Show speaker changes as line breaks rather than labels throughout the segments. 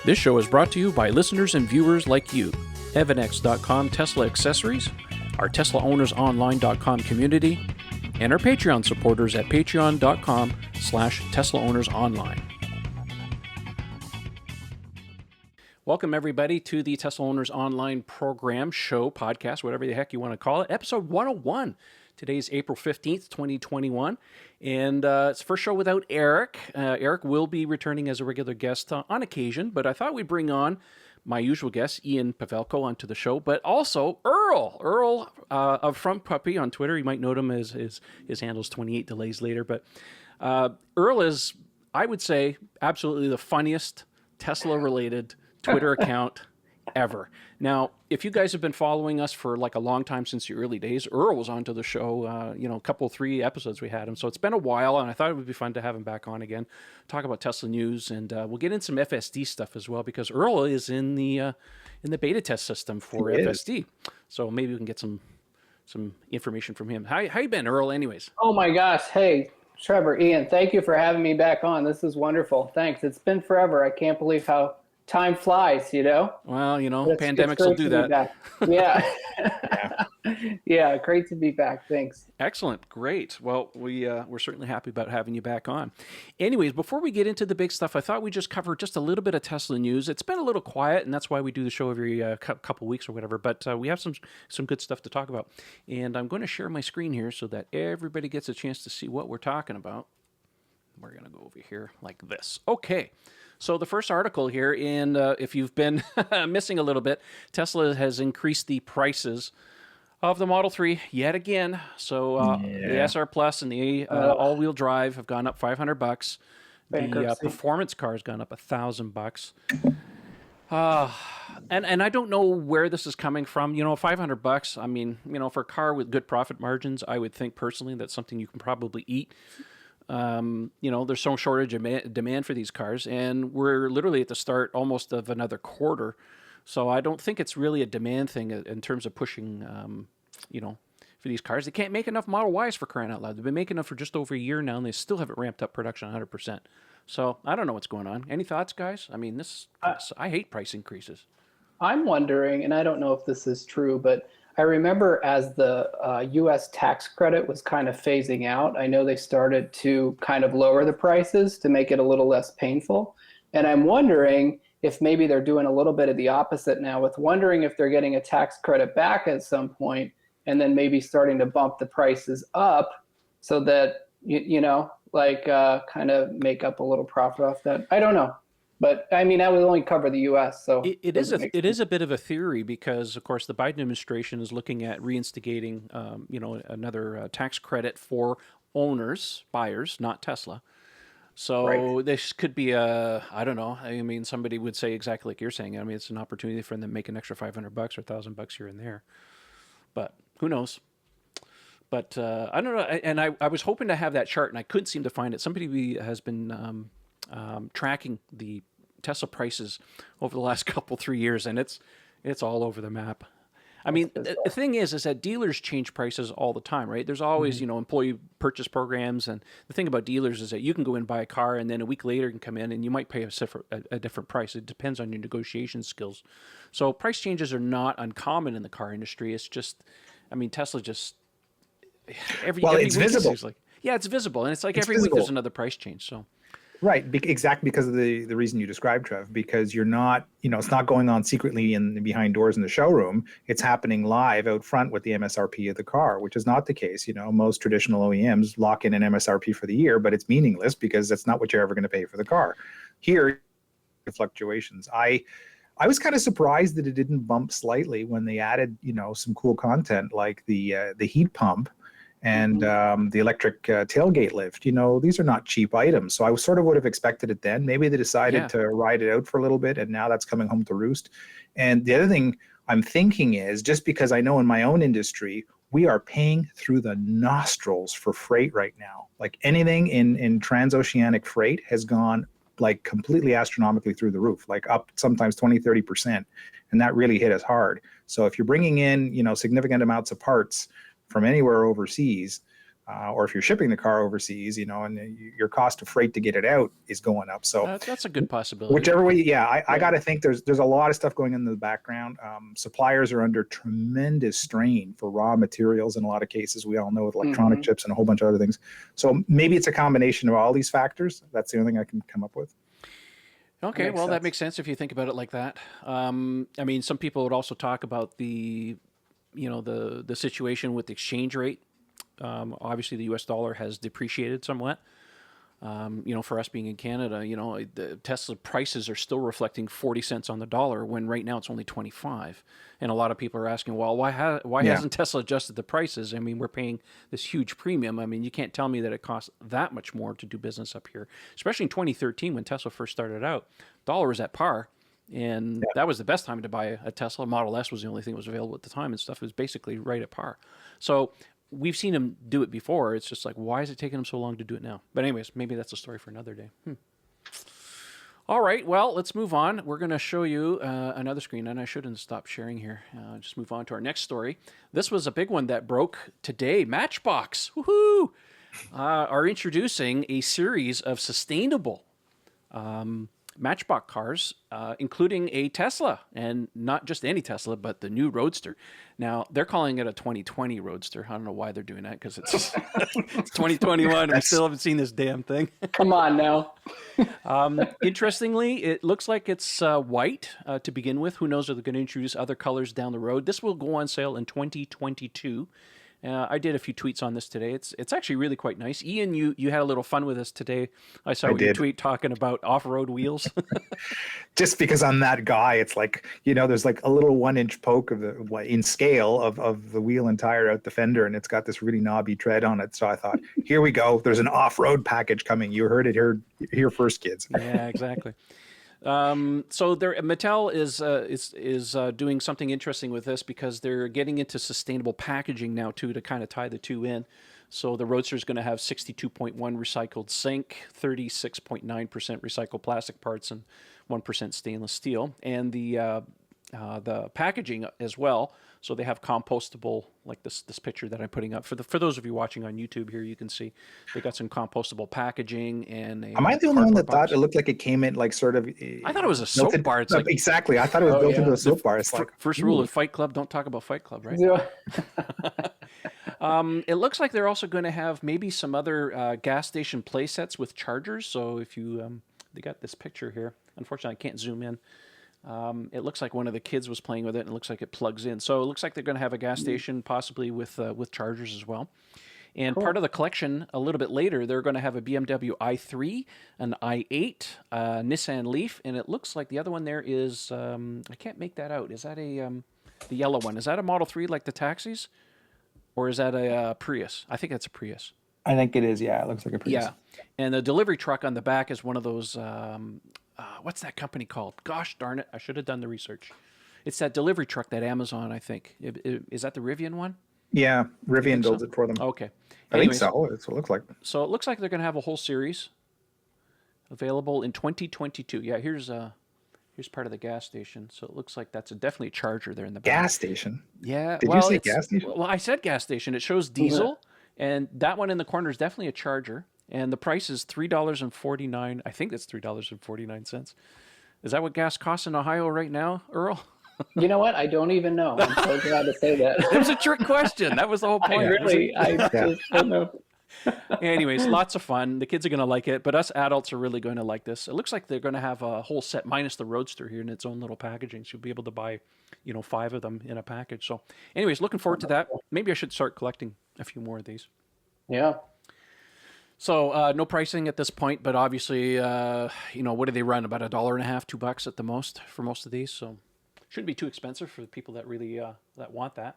This show is brought to you by listeners and viewers like you. EvanX.com Tesla accessories, our TeslaOwnersOnline.com community, and our Patreon supporters at patreon.com/TeslaOwnersOnline. Welcome, everybody, to the Tesla Owners Online program, show, podcast, whatever the heck you want to call it, episode 101. Today's April 15th, 2021, and it's the first show without Eric. Eric will be returning as a regular guest on occasion, but I thought we'd bring on my usual guest, Ian Pavelko, onto the show, but also Earl of Frunk Puppy on Twitter. You might know him as his handle's 28 delays later, but Earl is, I would say, absolutely the funniest Tesla-related Twitter account ever. Now, if you guys have been following us for like a long time since the early days, Earl was onto the show, a couple, 3 episodes we had him. So it's been a while, and I thought it would be fun to have him back on again, talk about Tesla news, and we'll get in some FSD stuff as well, because Earl is in the beta test system for FSD. So maybe we can get some information from him. How you been, Earl, anyways?
Oh my gosh. Hey, Trevor, Ian, thank you for having me back on. This is wonderful. Thanks. It's been forever. I can't believe how time flies,
Well, pandemics will do that.
Yeah. Yeah, great to be back. Thanks.
Excellent. Great. Well, we're certainly happy about having you back on. Anyways, before we get into the big stuff, I thought we'd just cover just a little bit of Tesla news. It's been a little quiet, and that's why we do the show every couple weeks or whatever, but we have some good stuff to talk about. And I'm going to share my screen here so that everybody gets a chance to see what we're talking about. We're going to go over here like this. Okay. So the first article here, and if you've been missing a little bit, Tesla has increased the prices of the Model 3 yet again. So the SR Plus and the all-wheel drive have gone up $500. The performance car has gone up $1,000. And I don't know where this is coming from. $500. I mean, for a car with good profit margins, I would think personally that's something you can probably eat. There's some shortage of demand for these cars, and we're literally at the start almost of another quarter. So I don't think it's really a demand thing in terms of pushing, for these cars. They can't make enough Model Ys, for crying out loud. They've been making them for just over a year now, and they still haven't ramped up production 100%. So I don't know what's going on. Any thoughts, guys? I mean, I hate price increases.
I'm wondering, and I don't know if this is true, but I remember as the U.S. tax credit was kind of phasing out, I know they started to kind of lower the prices to make it a little less painful. And I'm wondering if maybe they're doing a little bit of the opposite now, with wondering if they're getting a tax credit back at some point, and then maybe starting to bump the prices up so that, kind of make up a little profit off that. I don't know. But I mean, that would only cover the U.S. So
it is a bit of a theory, because, of course, the Biden administration is looking at reinstigating, another tax credit for buyers, not Tesla. So This could be I don't know. I mean, somebody would say exactly like you're saying. I mean, it's an opportunity for them to make an extra $500 or $1,000 here and there. But who knows? But I don't know. And I was hoping to have that chart, and I couldn't seem to find it. Somebody has been tracking the Tesla prices over the last 3 years, and it's all over the map. I mean, the thing is that dealers change prices all the time, right? There's always, employee purchase programs, and the thing about dealers is that you can go in and buy a car, and then a week later you can come in and you might pay a different price. It depends on your negotiation skills. So price changes are not uncommon in the car industry. It's just, I mean, Tesla just every
it's
week
visible.
It's visible, and it's like every week there's another price change. So.
Right, exactly, because of the reason you described, Trev, because you're not, it's not going on secretly behind doors in the showroom. It's happening live out front with the MSRP of the car, which is not the case. Most traditional OEMs lock in an MSRP for the year, but it's meaningless because that's not what you're ever going to pay for the car. Here, the fluctuations. I was kind of surprised that it didn't bump slightly when they added, some cool content like the heat pump and the electric tailgate lift. These are not cheap items. So I sort of would have expected it then. Maybe they decided to ride it out for a little bit, and now that's coming home to roost. And the other thing I'm thinking is, just because I know in my own industry, we are paying through the nostrils for freight right now. Like anything in transoceanic freight has gone like completely astronomically through the roof, like up sometimes 20-30%. And that really hit us hard. So if you're bringing in, significant amounts of parts from anywhere overseas, or if you're shipping the car overseas, and your cost of freight to get it out is going up. So
that's a good possibility.
Whichever way, I got to think there's a lot of stuff going on in the background. Suppliers are under tremendous strain for raw materials in a lot of cases. We all know with electronic chips and a whole bunch of other things. So maybe it's a combination of all these factors. That's the only thing I can come up with.
Okay, well, that makes sense if you think about it like that. I mean, some people would also talk about the situation with the exchange rate. Obviously, the U.S. dollar has depreciated somewhat. For us being in Canada, the Tesla prices are still reflecting 40 cents on the dollar when right now it's only 25. And a lot of people are asking, well, why hasn't Tesla adjusted the prices? I mean, we're paying this huge premium. I mean, you can't tell me that it costs that much more to do business up here, especially in 2013 when Tesla first started out. Dollar was at par. And that was the best time to buy a Tesla. Model S was the only thing that was available at the time, and stuff. It was basically right at par. So we've seen him do it before. It's just like, why is it taking him so long to do it now? But anyways, maybe that's a story for another day. All right, well, let's move on. We're going to show you another screen, and I shouldn't stop sharing here. Just move on to our next story. This was a big one that broke today. Matchbox, woohoo, are introducing a series of sustainable Matchbox cars, including a Tesla, and not just any Tesla, but the new Roadster. Now, they're calling it a 2020 Roadster. I don't know why they're doing that, because it's 2021 and we still haven't seen this damn thing.
Come on now.
Interestingly, it looks like it's white to begin with. Who knows if they're going to introduce other colors down the road. This will go on sale in 2022. I did a few tweets on this today. It's actually really quite nice. Ian, you had a little fun with us today. I saw your tweet talking about off-road wheels.
Just because I'm that guy, it's like, there's like a little 1-inch poke of in scale of the wheel and tire out the fender, and it's got this really knobby tread on it. So I thought, here we go. There's an off-road package coming. You heard it here first, kids.
Yeah, exactly. So Mattel is doing something interesting with this, because they're getting into sustainable packaging now too, to kind of tie the two in. So the Roadster is going to have 62.1 recycled zinc, 36.9% recycled plastic parts, and 1% stainless steel, and the packaging as well. So they have compostable, like this picture that I'm putting up. For those of you watching on YouTube here, you can see they got some compostable packaging. And
am I the only one that thought it looked like it came in like sort of?
I thought it was a soap bar. It's like,
exactly. I thought it was built into a soap bar. It's like,
first rule of Fight Club: don't talk about Fight Club, right?
Yeah.
It looks like they're also going to have maybe some other gas station play sets with chargers. So if you, they got this picture here. Unfortunately, I can't zoom in. It looks like one of the kids was playing with it, and it looks like it plugs in. So it looks like they're going to have a gas station, possibly with chargers as well. And part of the collection, a little bit later, they're going to have a BMW i3, an i8, Nissan Leaf, and it looks like the other one there is, I can't make that out. Is that the yellow one? Is that a Model 3 like the taxis? Or is that a Prius? I think that's a Prius.
I think it is, yeah. It looks like a Prius.
Yeah. And the delivery truck on the back is one of those... what's that company called? Gosh darn it. I should have done the research. It's that delivery truck that Amazon, I think. Is that the Rivian one?
Yeah, Rivian builds it for them.
Okay.
Anyways, I think so. That's what it looks like.
So it looks like they're going to have a whole series available in 2022. Yeah, here's part of the gas station. So it looks like that's definitely a charger there in the back.
Gas station?
Yeah.
Did you say gas station?
Well, I said gas station. It shows diesel, and that one in the corner is definitely a charger. And the price is $3.49. I think that's $3.49. Is that what gas costs in Ohio right now, Earl?
You know what? I don't even know. I'm so glad to say that.
It was a trick question. That was the whole point.
I just don't know.
Anyways, lots of fun. The kids are going to like it, but us adults are really going to like this. It looks like they're going to have a whole set minus the Roadster here in its own little packaging. So you'll be able to buy, 5 of them in a package. So anyways, looking forward to that. Maybe I should start collecting a few more of these.
Yeah.
So no pricing at this point, but obviously, what do they run? About $1.50, $2 at the most for most of these. So shouldn't be too expensive for the people that really that want that.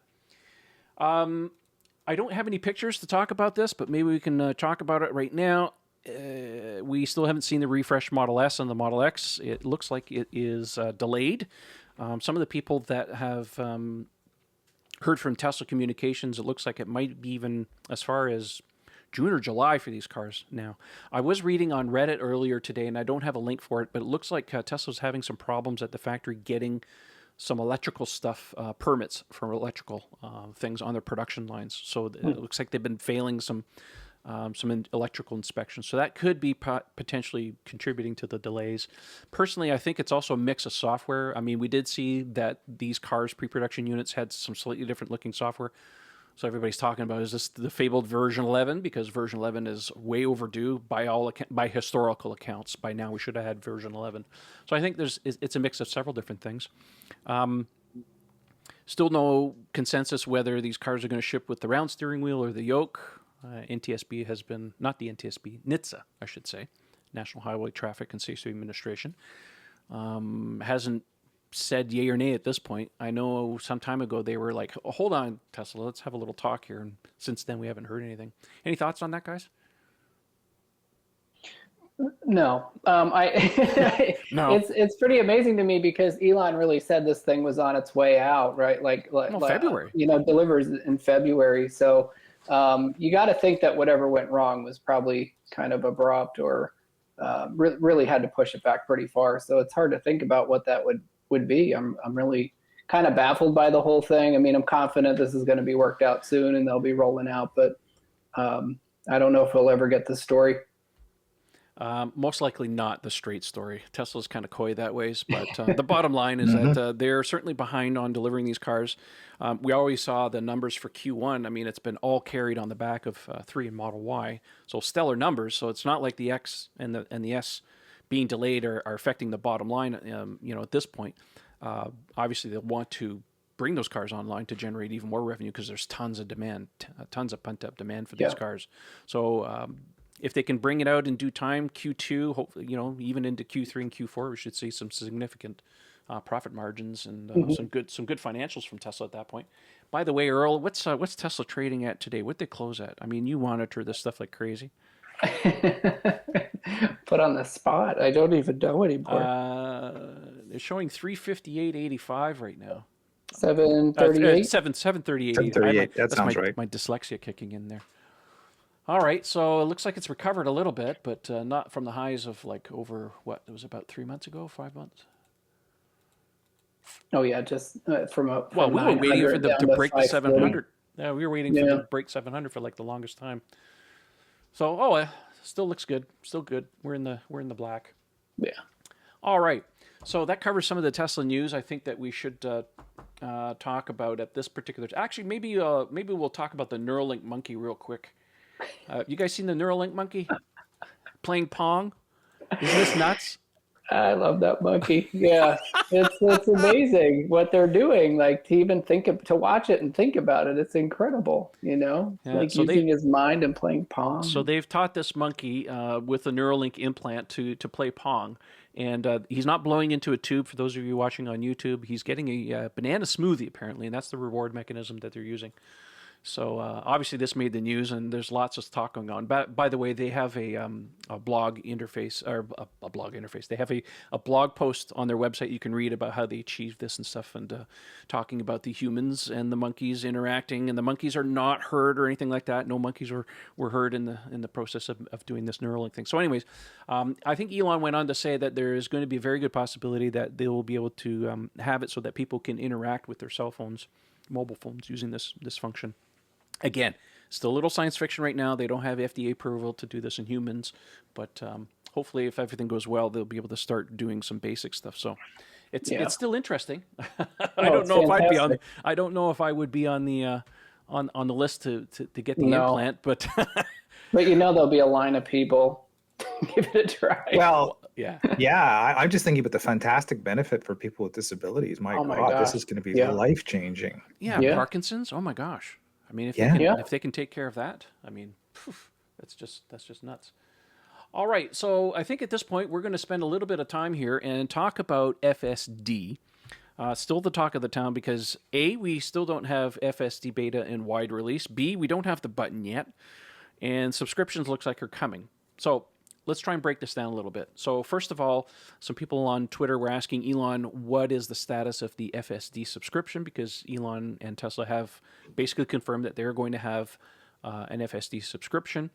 I don't have any pictures to talk about this, but maybe we can talk about it right now. We still haven't seen the refreshed Model S and the Model X. It looks like it is delayed. Some of the people that have heard from Tesla Communications, it looks like it might be even as far as June or July for these cars now. I was reading on Reddit earlier today, and I don't have a link for it, but it looks like Tesla's having some problems at the factory getting some electrical stuff, permits for electrical things on their production lines. So it looks like they've been failing some electrical inspections. So that could be potentially contributing to the delays. Personally, I think it's also a mix of software. I mean, we did see that these cars, pre-production units, had some slightly different looking software. So everybody's talking about, is this the fabled version 11? Because version 11 is way overdue by historical accounts. By now, we should have had version 11. So I think it's a mix of several different things. Still no consensus whether these cars are going to ship with the round steering wheel or the yoke. NTSB has been, not the NTSB, NHTSA, I should say, National Highway Traffic and Safety Administration, hasn't said yay or nay at this point. I know some time ago they were like, oh, hold on, Tesla, let's have a little talk here. And since then, we haven't heard anything. Any thoughts on that, guys?
No.
No.
It's pretty amazing to me because Elon really said this thing was on its way out, right? Like
February.
Delivers in February. So you got to think that whatever went wrong was probably kind of abrupt or really had to push it back pretty far. So it's hard to think about what that would be. I'm really kind of baffled by the whole thing. I mean, I'm confident this is going to be worked out soon and they'll be rolling out, but I don't know if we'll ever get the story.
Most likely not the straight story. Tesla's kind of coy that ways, but the bottom line is that they're certainly behind on delivering these cars. We always saw the numbers for Q1. I mean, it's been all carried on the back of 3 and Model Y, so stellar numbers. So it's not like the X and the S being delayed are affecting the bottom line. At this point, obviously they'll want to bring those cars online to generate even more revenue because there's tons of demand, tons of pent-up demand for these cars. So if they can bring it out in due time, Q2, hopefully, even into Q3 and Q4, we should see some significant profit margins and some good financials from Tesla at that point. By the way, Earl, what's Tesla trading at today? What'd they close at? I mean, you monitor this stuff like crazy.
Put on the spot. I don't even know anymore.
They're showing 358.85 right now.
738.
738.
738. That sounds right.
My dyslexia kicking in there. All right, so it looks like it's recovered a little bit, but not from the highs of like over what it was about 3 months ago, 5 months.
Oh yeah, just from
we were waiting for them to break the 700. Yeah, we were waiting for them to break 700 for like the longest time. So still looks good, still good. We're in the black.
Yeah.
All right, so that covers some of the Tesla news. I think that we should talk about at this particular. Actually, maybe we'll talk about the Neuralink monkey real quick. You guys seen the Neuralink monkey playing Pong? Isn't this nuts?
I love that monkey. Yeah, it's amazing what they're doing. Like to even to watch it and think about it, it's incredible. Like using his mind and playing Pong.
So they've taught this monkey with a Neuralink implant to play Pong, and he's not blowing into a tube. For those of you watching on YouTube, he's getting a banana smoothie apparently, and that's the reward mechanism that they're using. So obviously this made the news, and there's lots of talk going on. By the way, they have a blog interface, or a blog interface. They have a blog post on their website you can read about how they achieved this and stuff, and talking about the humans and the monkeys interacting. And the monkeys are not hurt or anything like that. No monkeys were hurt in the process of doing this Neuralink thing. So anyways, I think Elon went on to say that there is going to be a very good possibility that they will be able to have it so that people can interact with their cell phones, mobile phones, using this function. Again, still a little science fiction right now. They don't have FDA approval to do this in humans, but hopefully, if everything goes well, they'll be able to start doing some basic stuff. So, it's still interesting. I don't know if I'd be on. I don't know if I would be on the list to get the implant, but
but there'll be a line of people. Give it a try.
Well, yeah. I'm just thinking about the fantastic benefit for people with disabilities. My God, this is going to be life changing.
Yeah, Parkinson's. Oh my gosh. I mean, if they can take care of that, I mean, that's just nuts. All right, so I think at this point we're going to spend a little bit of time here and talk about FSD. Still the talk of the town because A, we still don't have FSD beta in wide release. B, we don't have the button yet, and subscriptions looks like are coming. So let's try and break this down a little bit. So first of all, some people on Twitter were asking Elon, what is the status of the FSD subscription? Because Elon and Tesla have basically confirmed that they're going to have an FSD subscription.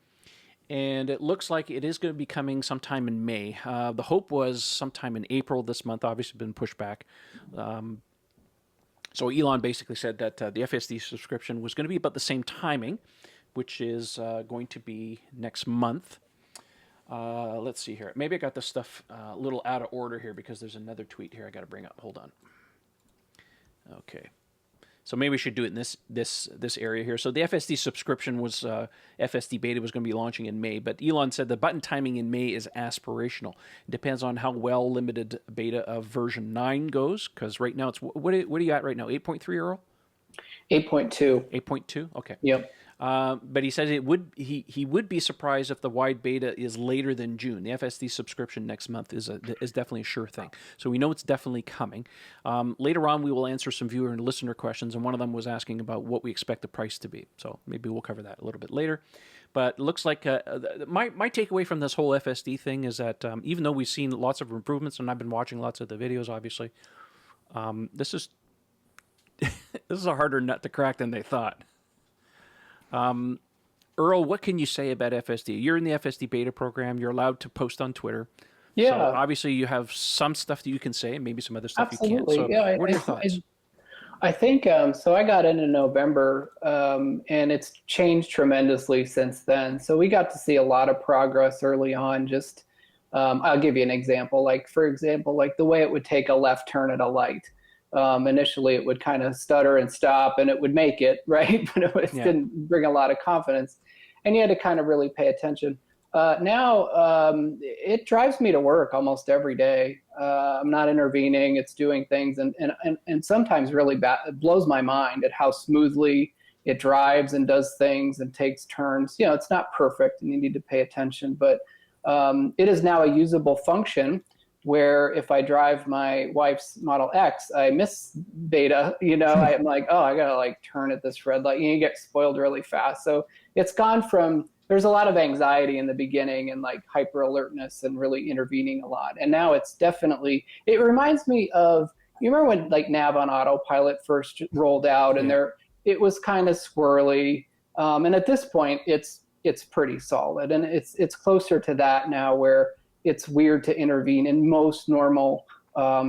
And it looks like it is going to be coming sometime in May. The hope was sometime in April this month, obviously been pushed back. So Elon basically said that the FSD subscription was going to be about the same timing, which is going to be next month. Let's see here. Maybe I got this stuff a little out of order here because there's another tweet here I got to bring up. Hold on. Okay. So maybe we should do it in this area here. So the FSD subscription was FSD beta was going to be launching in May, but Elon said the button timing in May is aspirational. It depends on how well limited beta of version 9 goes, because right now it's what are you at right now? 8.3, Earl?
8.2.
8.2. Okay.
Yep.
But he says he would be surprised if the wide beta is later than June. The FSD subscription next month is definitely a sure thing. So we know it's definitely coming. Later on, we will answer some viewer and listener questions, and one of them was asking about what we expect the price to be. So maybe we'll cover that a little bit later. But it looks like my takeaway from this whole FSD thing is that even though we've seen lots of improvements, and I've been watching lots of the videos, obviously, this is this is a harder nut to crack than they thought. Earl, what can you say about FSD? You're in the FSD beta program. You're allowed to post on Twitter.
Yeah.
So obviously you have some stuff that you can say, and maybe some other stuff
Absolutely.
you can't. So
Yeah,
what are your thoughts?
I think, so I got in November, and it's changed tremendously since then. So we got to see a lot of progress early on. Just, I'll give you an example. Like, for example, like the way it would take a left turn at a light. Initially, it would kind of stutter and stop, and it would make it, right? But it didn't bring a lot of confidence. And you had to kind of really pay attention. Now, it drives me to work almost every day. I'm not intervening. It's doing things. And sometimes really it blows my mind at how smoothly it drives and does things and takes turns. You know, it's not perfect, and you need to pay attention. But it is now a usable function where if I drive my wife's Model X, I miss beta, you know, I'm like, oh, I gotta like turn at this red light. You get spoiled really fast. So it's gone from, there's a lot of anxiety in the beginning and like hyper alertness and really intervening a lot. And now it's definitely, it reminds me of, you remember when like Nav on Autopilot first rolled out and it was kind of squirrely. And at this point it's pretty solid. And it's closer to that now where it's weird to intervene in most normal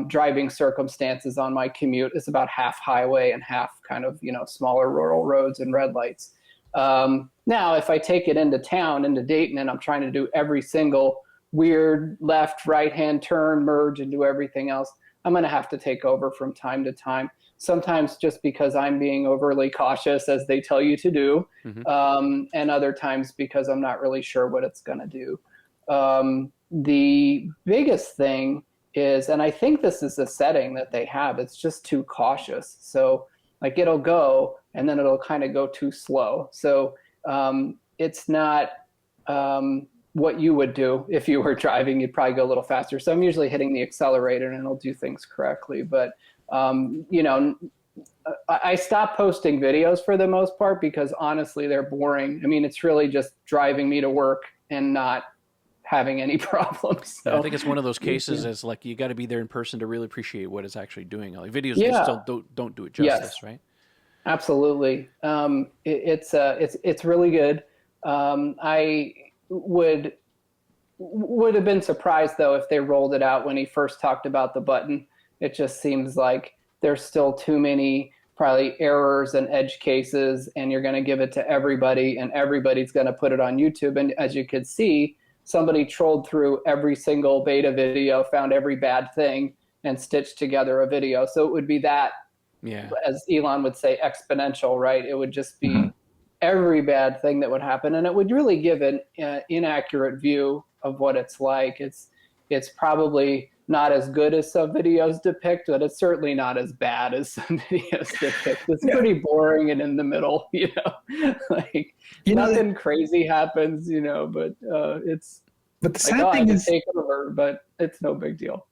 driving circumstances on my commute. It's about half highway and half kind of, you know, smaller rural roads and red lights. Now, if I take it into town, into Dayton, and I'm trying to do every single weird left, right-hand turn, merge, and do everything else, I'm going to have to take over from time to time. Sometimes just because I'm being overly cautious, as they tell you to do, and other times because I'm not really sure what it's going to do. The biggest thing is, and I think this is a setting that they have, it's just too cautious. So like it'll go and then it'll kind of go too slow. So it's not what you would do if you were driving. You'd probably go a little faster. So I'm usually hitting the accelerator and it'll do things correctly. But, you know, I stopped posting videos for the most part because honestly, they're boring. I mean, it's really just driving me to work and not having any problems. So,
I think it's one of those cases is like you got to be there in person to really appreciate what it's actually doing. Like videos just don't do it justice, right?
Absolutely. It's really good. I would have been surprised though if they rolled it out when he first talked about the button. It just seems like there's still too many probably errors and edge cases, and you're going to give it to everybody, and everybody's going to put it on YouTube. And as you could see, somebody trolled through every single beta video, found every bad thing, and stitched together a video. So it would be that, as Elon would say, exponential, right? It would just be every bad thing that would happen, and it would really give an inaccurate view of what it's like. It's probably not as good as some videos depict, but it's certainly not as bad as some videos depict. It's pretty boring and in the middle, you know, like nothing crazy happens, you know, but it's.
But the sad thing is,
take over, but it's no big deal.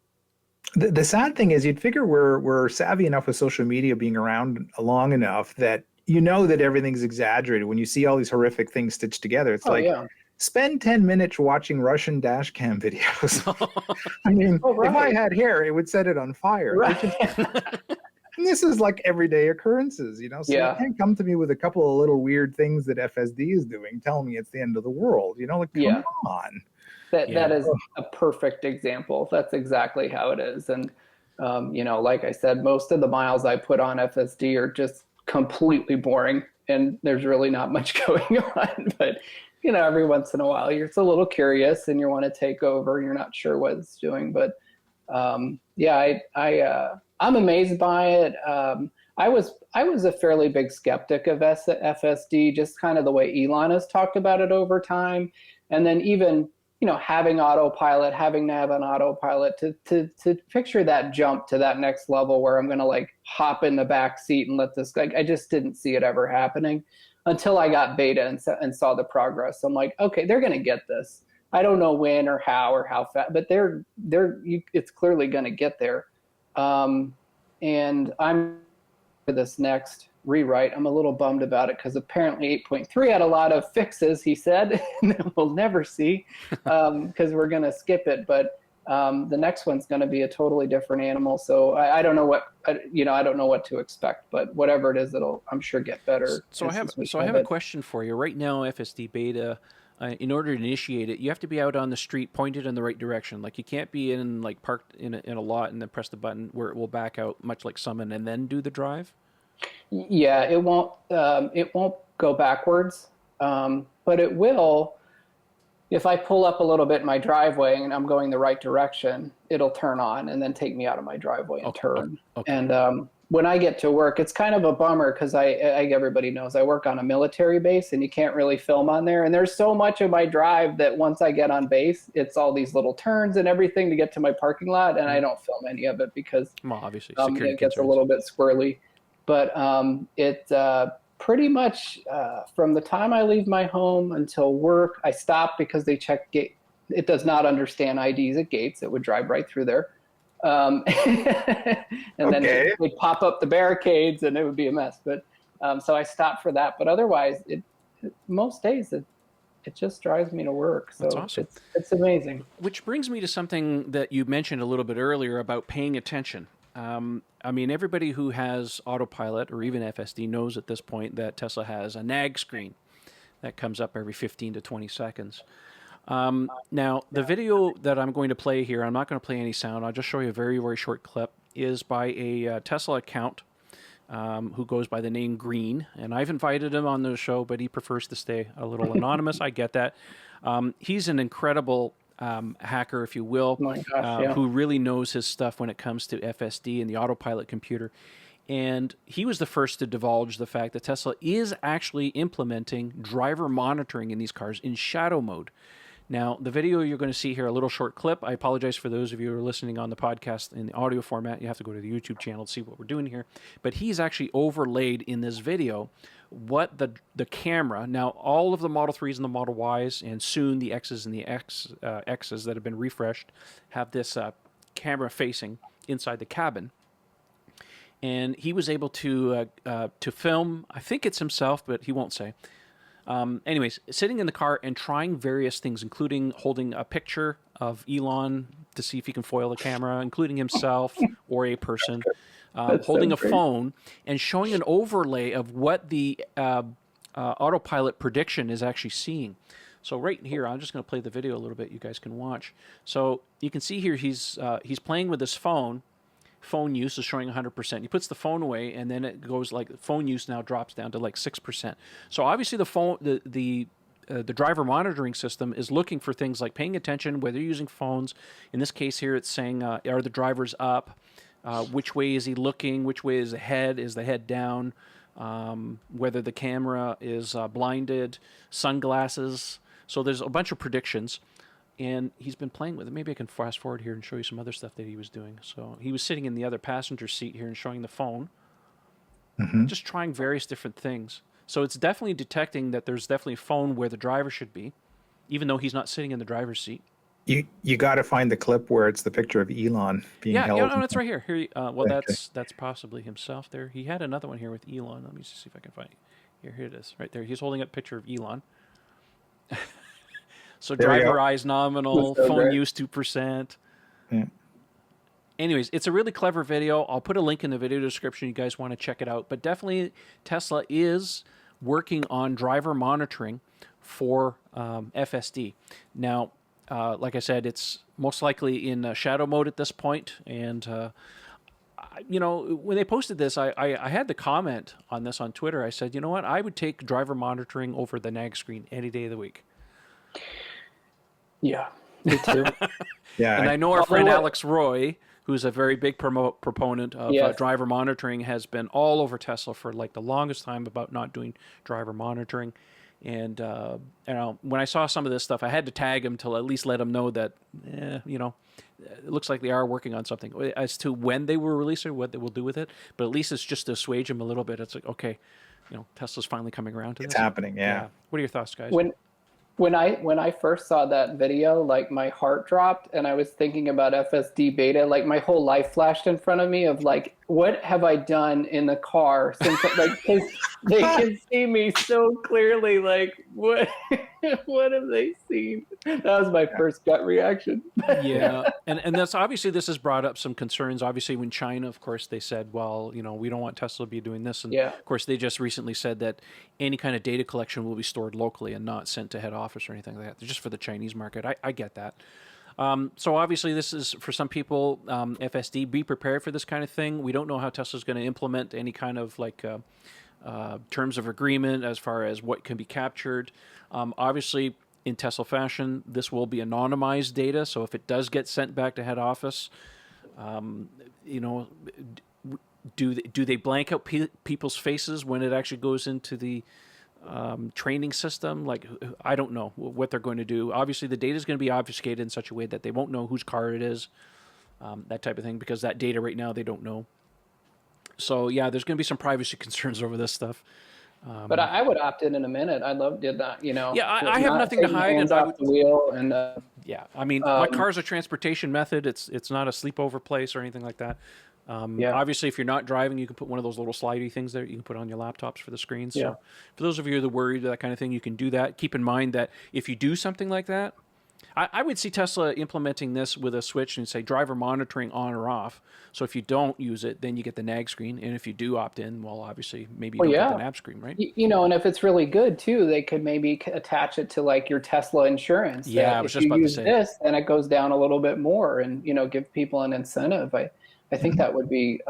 The sad thing is, you'd figure we're savvy enough with social media being around long enough that you know that everything's exaggerated. When you see all these horrific things stitched together, it's spend 10 minutes watching Russian dash cam videos. I mean, if I had hair, it would set it on fire.
Right.
And this is like everyday occurrences, you know? So you can't come to me with a couple of little weird things that FSD is doing, telling me it's the end of the world, you know? Like, come on.
That is a perfect example. That's exactly how it is. And Like I said, most of the miles I put on FSD are just completely boring, and there's really not much going on. But every once in a while, you're just a little curious, and you want to take over. And you're not sure what it's doing, but I'm amazed by it. I was a fairly big skeptic of FSD, just kind of the way Elon has talked about it over time, and then even having autopilot, having nav on autopilot, to picture that jump to that next level where I'm going to like hop in the back seat and let this guy. I just didn't see it ever happening until I got beta and saw the progress. I'm like, okay, they're going to get this. I don't know when or how fast, but it's clearly going to get there. And I'm for this next rewrite. I'm a little bummed about it because apparently 8.3 had a lot of fixes, he said, that we'll never see because we're going to skip it. But the next one's going to be a totally different animal. So I don't know what I don't know what to expect, but whatever it is, it'll I'm sure get better.
So I have a question for you. Right now, FSD beta. In order to initiate it, you have to be out on the street, pointed in the right direction. Like you can't be parked in a lot and then press the button where it will back out, much like Summon, and then do the drive.
Yeah, it won't go backwards, but it will. If I pull up a little bit in my driveway and I'm going the right direction, it'll turn on and then take me out of my driveway and turn. Okay. And when I get to work, it's kind of a bummer because everybody knows I work on a military base and you can't really film on there. And there's so much of my drive that once I get on base, it's all these little turns and everything to get to my parking lot. And I don't film any of it because
obviously
it gets a little bit squirrely. But it pretty much from the time I leave my home until work, I stop because they check gate. It does not understand IDs at gates. It would drive right through there. And then they pop up the barricades and it would be a mess. But so I stopped for that. But otherwise, most days it just drives me to work. So
that's awesome.
It's amazing.
Which brings me to something that you mentioned a little bit earlier about paying attention. I mean, everybody who has autopilot or even FSD knows at this point that Tesla has a nag screen that comes up every 15 to 20 seconds. Now, the video that I'm going to play here, I'm not going to play any sound. I'll just show you a very, very short clip, is by a Tesla account who goes by the name Green. And I've invited him on the show, but he prefers to stay a little anonymous. I get that. He's an incredible hacker, if you will, who really knows his stuff when it comes to FSD and the autopilot computer. And he was the first to divulge the fact that Tesla is actually implementing driver monitoring in these cars in shadow mode. Now, the video you're going to see here, a little short clip. I apologize for those of you who are listening on the podcast in the audio format. You have to go to the YouTube channel to see what we're doing here. But he's actually overlaid in this video what the camera, now all of the Model 3s and the Model Ys, and soon the Xs and the Xs that have been refreshed, have this camera facing inside the cabin. And he was able to film, I think it's himself, but he won't say. Anyways, sitting in the car and trying various things, including holding a picture of Elon to see if he can foil the camera, including himself or a person, holding a phone and showing an overlay of what the autopilot prediction is actually seeing. So right here, I'm just going to play the video a little bit. You guys can watch. So you can see here he's playing with his phone. Phone use is showing 100%. He puts the phone away, and then it goes like phone use now drops down to like 6%. So obviously the driver monitoring system is looking for things like paying attention, whether you're using phones. In this case here, it's saying, are the drivers up? Which way is he looking? Which way is the head? Is the head down? Whether the camera is blinded, sunglasses. So there's a bunch of predictions. And he's been playing with it. Maybe I can fast forward here and show you some other stuff that he was doing. So he was sitting in the other passenger seat here and showing the phone, just trying various different things. So it's definitely detecting that there's definitely a phone where the driver should be, even though he's not sitting in the driver's seat.
You got to find the clip where it's the picture of Elon being held. Yeah,
that's right here. That's possibly himself there. He had another one here with Elon. Let me see if I can find it. Here it is, right there. He's holding up a picture of Elon. So driver eyes nominal, phone use 2%. Yeah. Anyways, it's a really clever video. I'll put a link in the video description. You guys want to check it out. But definitely Tesla is working on driver monitoring for FSD. Now, like I said, it's most likely in shadow mode at this point. And you know, when they posted this, I had the comment on this on Twitter. I said, you know what? I would take driver monitoring over the nag screen any day of the week.
Yeah, me too.
Yeah.
And I know our friend Alex Roy, who's a very big proponent of driver monitoring, has been all over Tesla for like the longest time about not doing driver monitoring. And you know, when I saw some of this stuff, I had to tag him to at least let him know that, you know, it looks like they are working on something. As to when they will release it, what they will do with it, but at least it's just to assuage him a little bit. It's like, okay, you know, Tesla's finally coming around to this.
It's happening, yeah.
What are your thoughts, guys?
When I first saw that video, like my heart dropped and I was thinking about FSD beta, like my whole life flashed in front of me of like, what have I done in the car since, like, 'cause they can see me so clearly, like what have they seen? That was my first gut reaction.
Yeah, and that's obviously, this has brought up some concerns. Obviously, when China, of course, they said, well, you know, we don't want Tesla to be doing this, and of course, they just recently said that any kind of data collection will be stored locally and not sent to head office or anything like that. They're just for the Chinese market. I get that. So obviously, this is for some people. FSD, be prepared for this kind of thing. We don't know how Tesla's going to implement any kind of like terms of agreement as far as what can be captured. Obviously, in Tesla fashion, this will be anonymized data. So if it does get sent back to head office, you know, do they blank out people's faces when it actually goes into the training system? Like, I don't know what they're going to do. Obviously, the data is going to be obfuscated in such a way that they won't know whose car it is, that type of thing, because that data right now they don't know. So yeah, there's going to be some privacy concerns over this stuff.
But I would opt in a minute. I love did that, you know.
Yeah, I have nothing to hide, and
off the wheel and
yeah, I mean, my car's a transportation method. It's not a sleepover place or anything like that. Obviously, if you're not driving, you can put one of those little slidey things there you can put on your laptops for the screens. So for those of you that are worried, that kind of thing, you can do that. Keep in mind that if you do something like that, I would see Tesla implementing this with a switch and say driver monitoring on or off. So if you don't use it, then you get the nag screen. And if you do opt in, well, obviously, maybe you don't get the nab screen, right?
You know, and if it's really good, too, they could maybe attach it to, like, your Tesla insurance.
Yeah, I was just about to say.
If you use this, then it goes down a little bit more and, you know, give people an incentive. I think that would be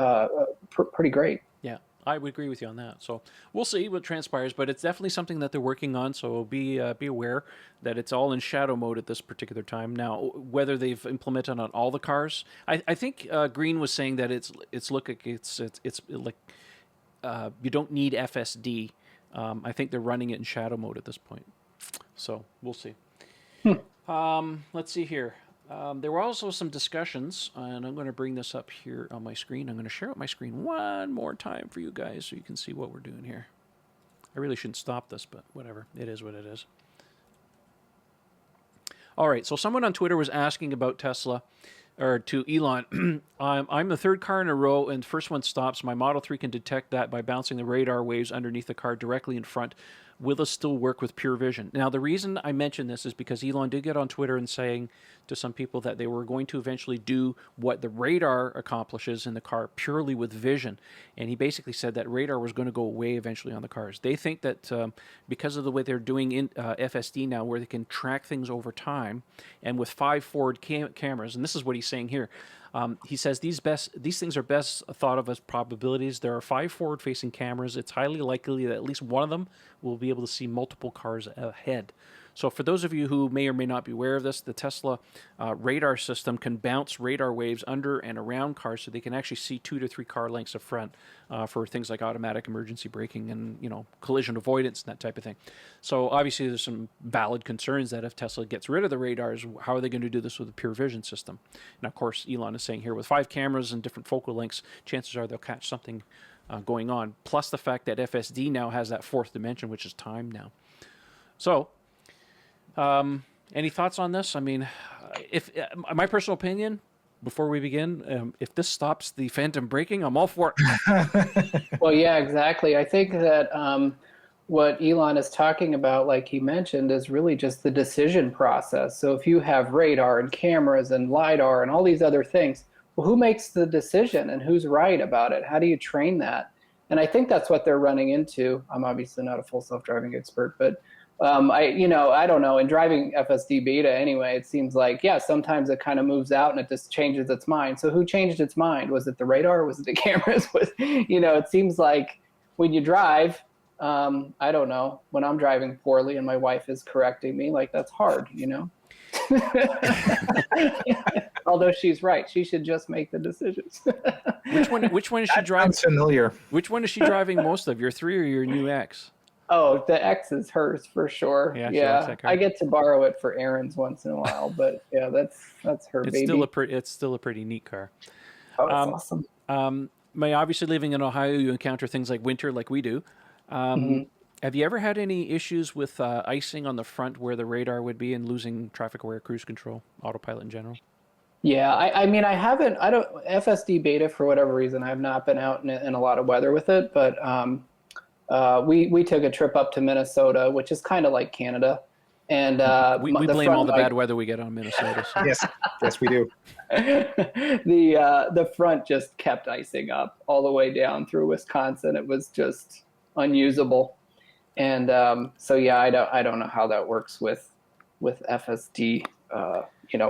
pretty great.
Yeah, I would agree with you on that. So we'll see what transpires, but it's definitely something that they're working on. So be aware that it's all in shadow mode at this particular time. Now, whether they've implemented on all the cars, I think Green was saying that it's like you don't need FSD. I think they're running it in shadow mode at this point. So we'll see. Let's see here. There were also some discussions, and I'm going to bring this up here on my screen. I'm going to share out my screen one more time for you guys so you can see what we're doing here. I really shouldn't stop this, but whatever. It is what it is. All right, so someone on Twitter was asking about Tesla, or to Elon. I'm the third car in a row, and the first one stops. My Model 3 can detect that by bouncing the radar waves underneath the car directly in front. Will this still work with pure vision? Now, the reason I mention this is because Elon did get on Twitter and saying to some people that they were going to eventually do what the radar accomplishes in the car purely with vision. And he basically said that radar was going to go away eventually on the cars. They think that because of the way they're doing in FSD now, where they can track things over time, and with 5 forward cameras, and this is what he's saying here, he says these things are best thought of as probabilities. There are 5 forward-facing cameras. It's highly likely that at least one of them will be able to see multiple cars ahead. So for those of you who may or may not be aware of this, the Tesla radar system can bounce radar waves under and around cars, so they can actually see 2 to 3 car lengths of front for things like automatic emergency braking and, you know, collision avoidance and that type of thing. So obviously there's some valid concerns that if Tesla gets rid of the radars, how are they going to do this with a pure vision system? And of course, Elon is saying here with 5 cameras and different focal lengths, chances are they'll catch something going on. Plus the fact that FSD now has that 4th dimension, which is time now. So any thoughts on this? I mean, if my personal opinion, before we begin, if this stops the phantom braking, I'm all for it.
Well, yeah, exactly. I think that what Elon is talking about, like he mentioned, is really just the decision process. So if you have radar and cameras and LiDAR and all these other things, well, who makes the decision and who's right about it? How do you train that? And I think that's what they're running into. I'm obviously not a full self-driving expert, but I don't know. In driving FSD beta anyway, it seems like, yeah, sometimes it kind of moves out and it just changes its mind. So who changed its mind? Was it the radar? Was it the cameras? It seems like when you drive, I don't know, when I'm driving poorly and my wife is correcting me, like that's hard, Although she's right. She should just make the decisions.
Which one is she driving?
Sounds familiar.
Which one is she driving most of, your 3 or your new X?
Oh, the X is hers for sure.
Yeah,
Yeah. I get to borrow it for errands once in a while, but yeah, that's her baby.
It's still a pretty neat car.
Oh, it's awesome.
Obviously living in Ohio, you encounter things like winter, like we do. Have you ever had any issues with icing on the front where the radar would be and losing traffic aware cruise control, autopilot in general?
Yeah, I mean, FSD beta for whatever reason, I have not been out in a lot of weather with it, but we took a trip up to Minnesota, which is kind of like Canada. And
we blame all the bad weather we get on Minnesota. So.
Yes, we do.
The front just kept icing up all the way down through Wisconsin. It was just unusable. And so yeah, I don't know how that works with FSD,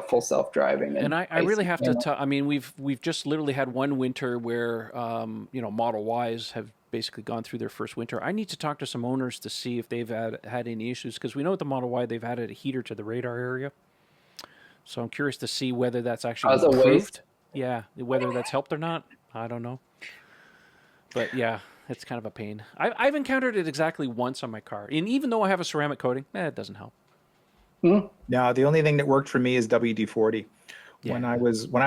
full self-driving.
And I really have to tell. I mean, we've just literally had one winter where Model Ys have basically gone through their first winter. I need to talk to some owners to see if they've had any issues, because we know with the Model Y they've added a heater to the radar area. So I'm curious to see whether that's actually improved. Yeah, whether that's helped or not, I don't know. But yeah, it's kind of a pain. I've encountered it exactly once on my car, and even though I have a ceramic coating, it doesn't help.
No, the only thing that worked for me is WD-40. Yeah. When I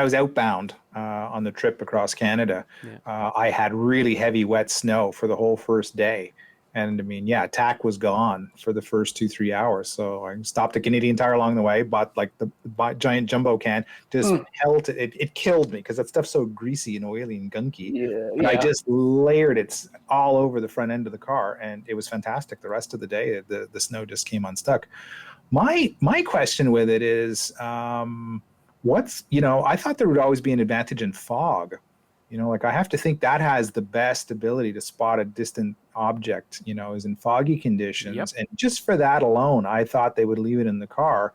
was outbound on the trip across Canada, I had really heavy wet snow for the whole first day. And I mean, TAC was gone for the first 2-3 hours. So I stopped a Canadian Tire along the way, bought like the giant jumbo can, just held it. It killed me because that stuff's so greasy and oily and gunky. Yeah. I just layered it all over the front end of the car, and it was fantastic. The rest of the day, the snow just came unstuck. My question with it is, I thought there would always be an advantage in fog. I have to think that has the best ability to spot a distant object, is in foggy conditions. Yep. And just for that alone, I thought they would leave it in the car,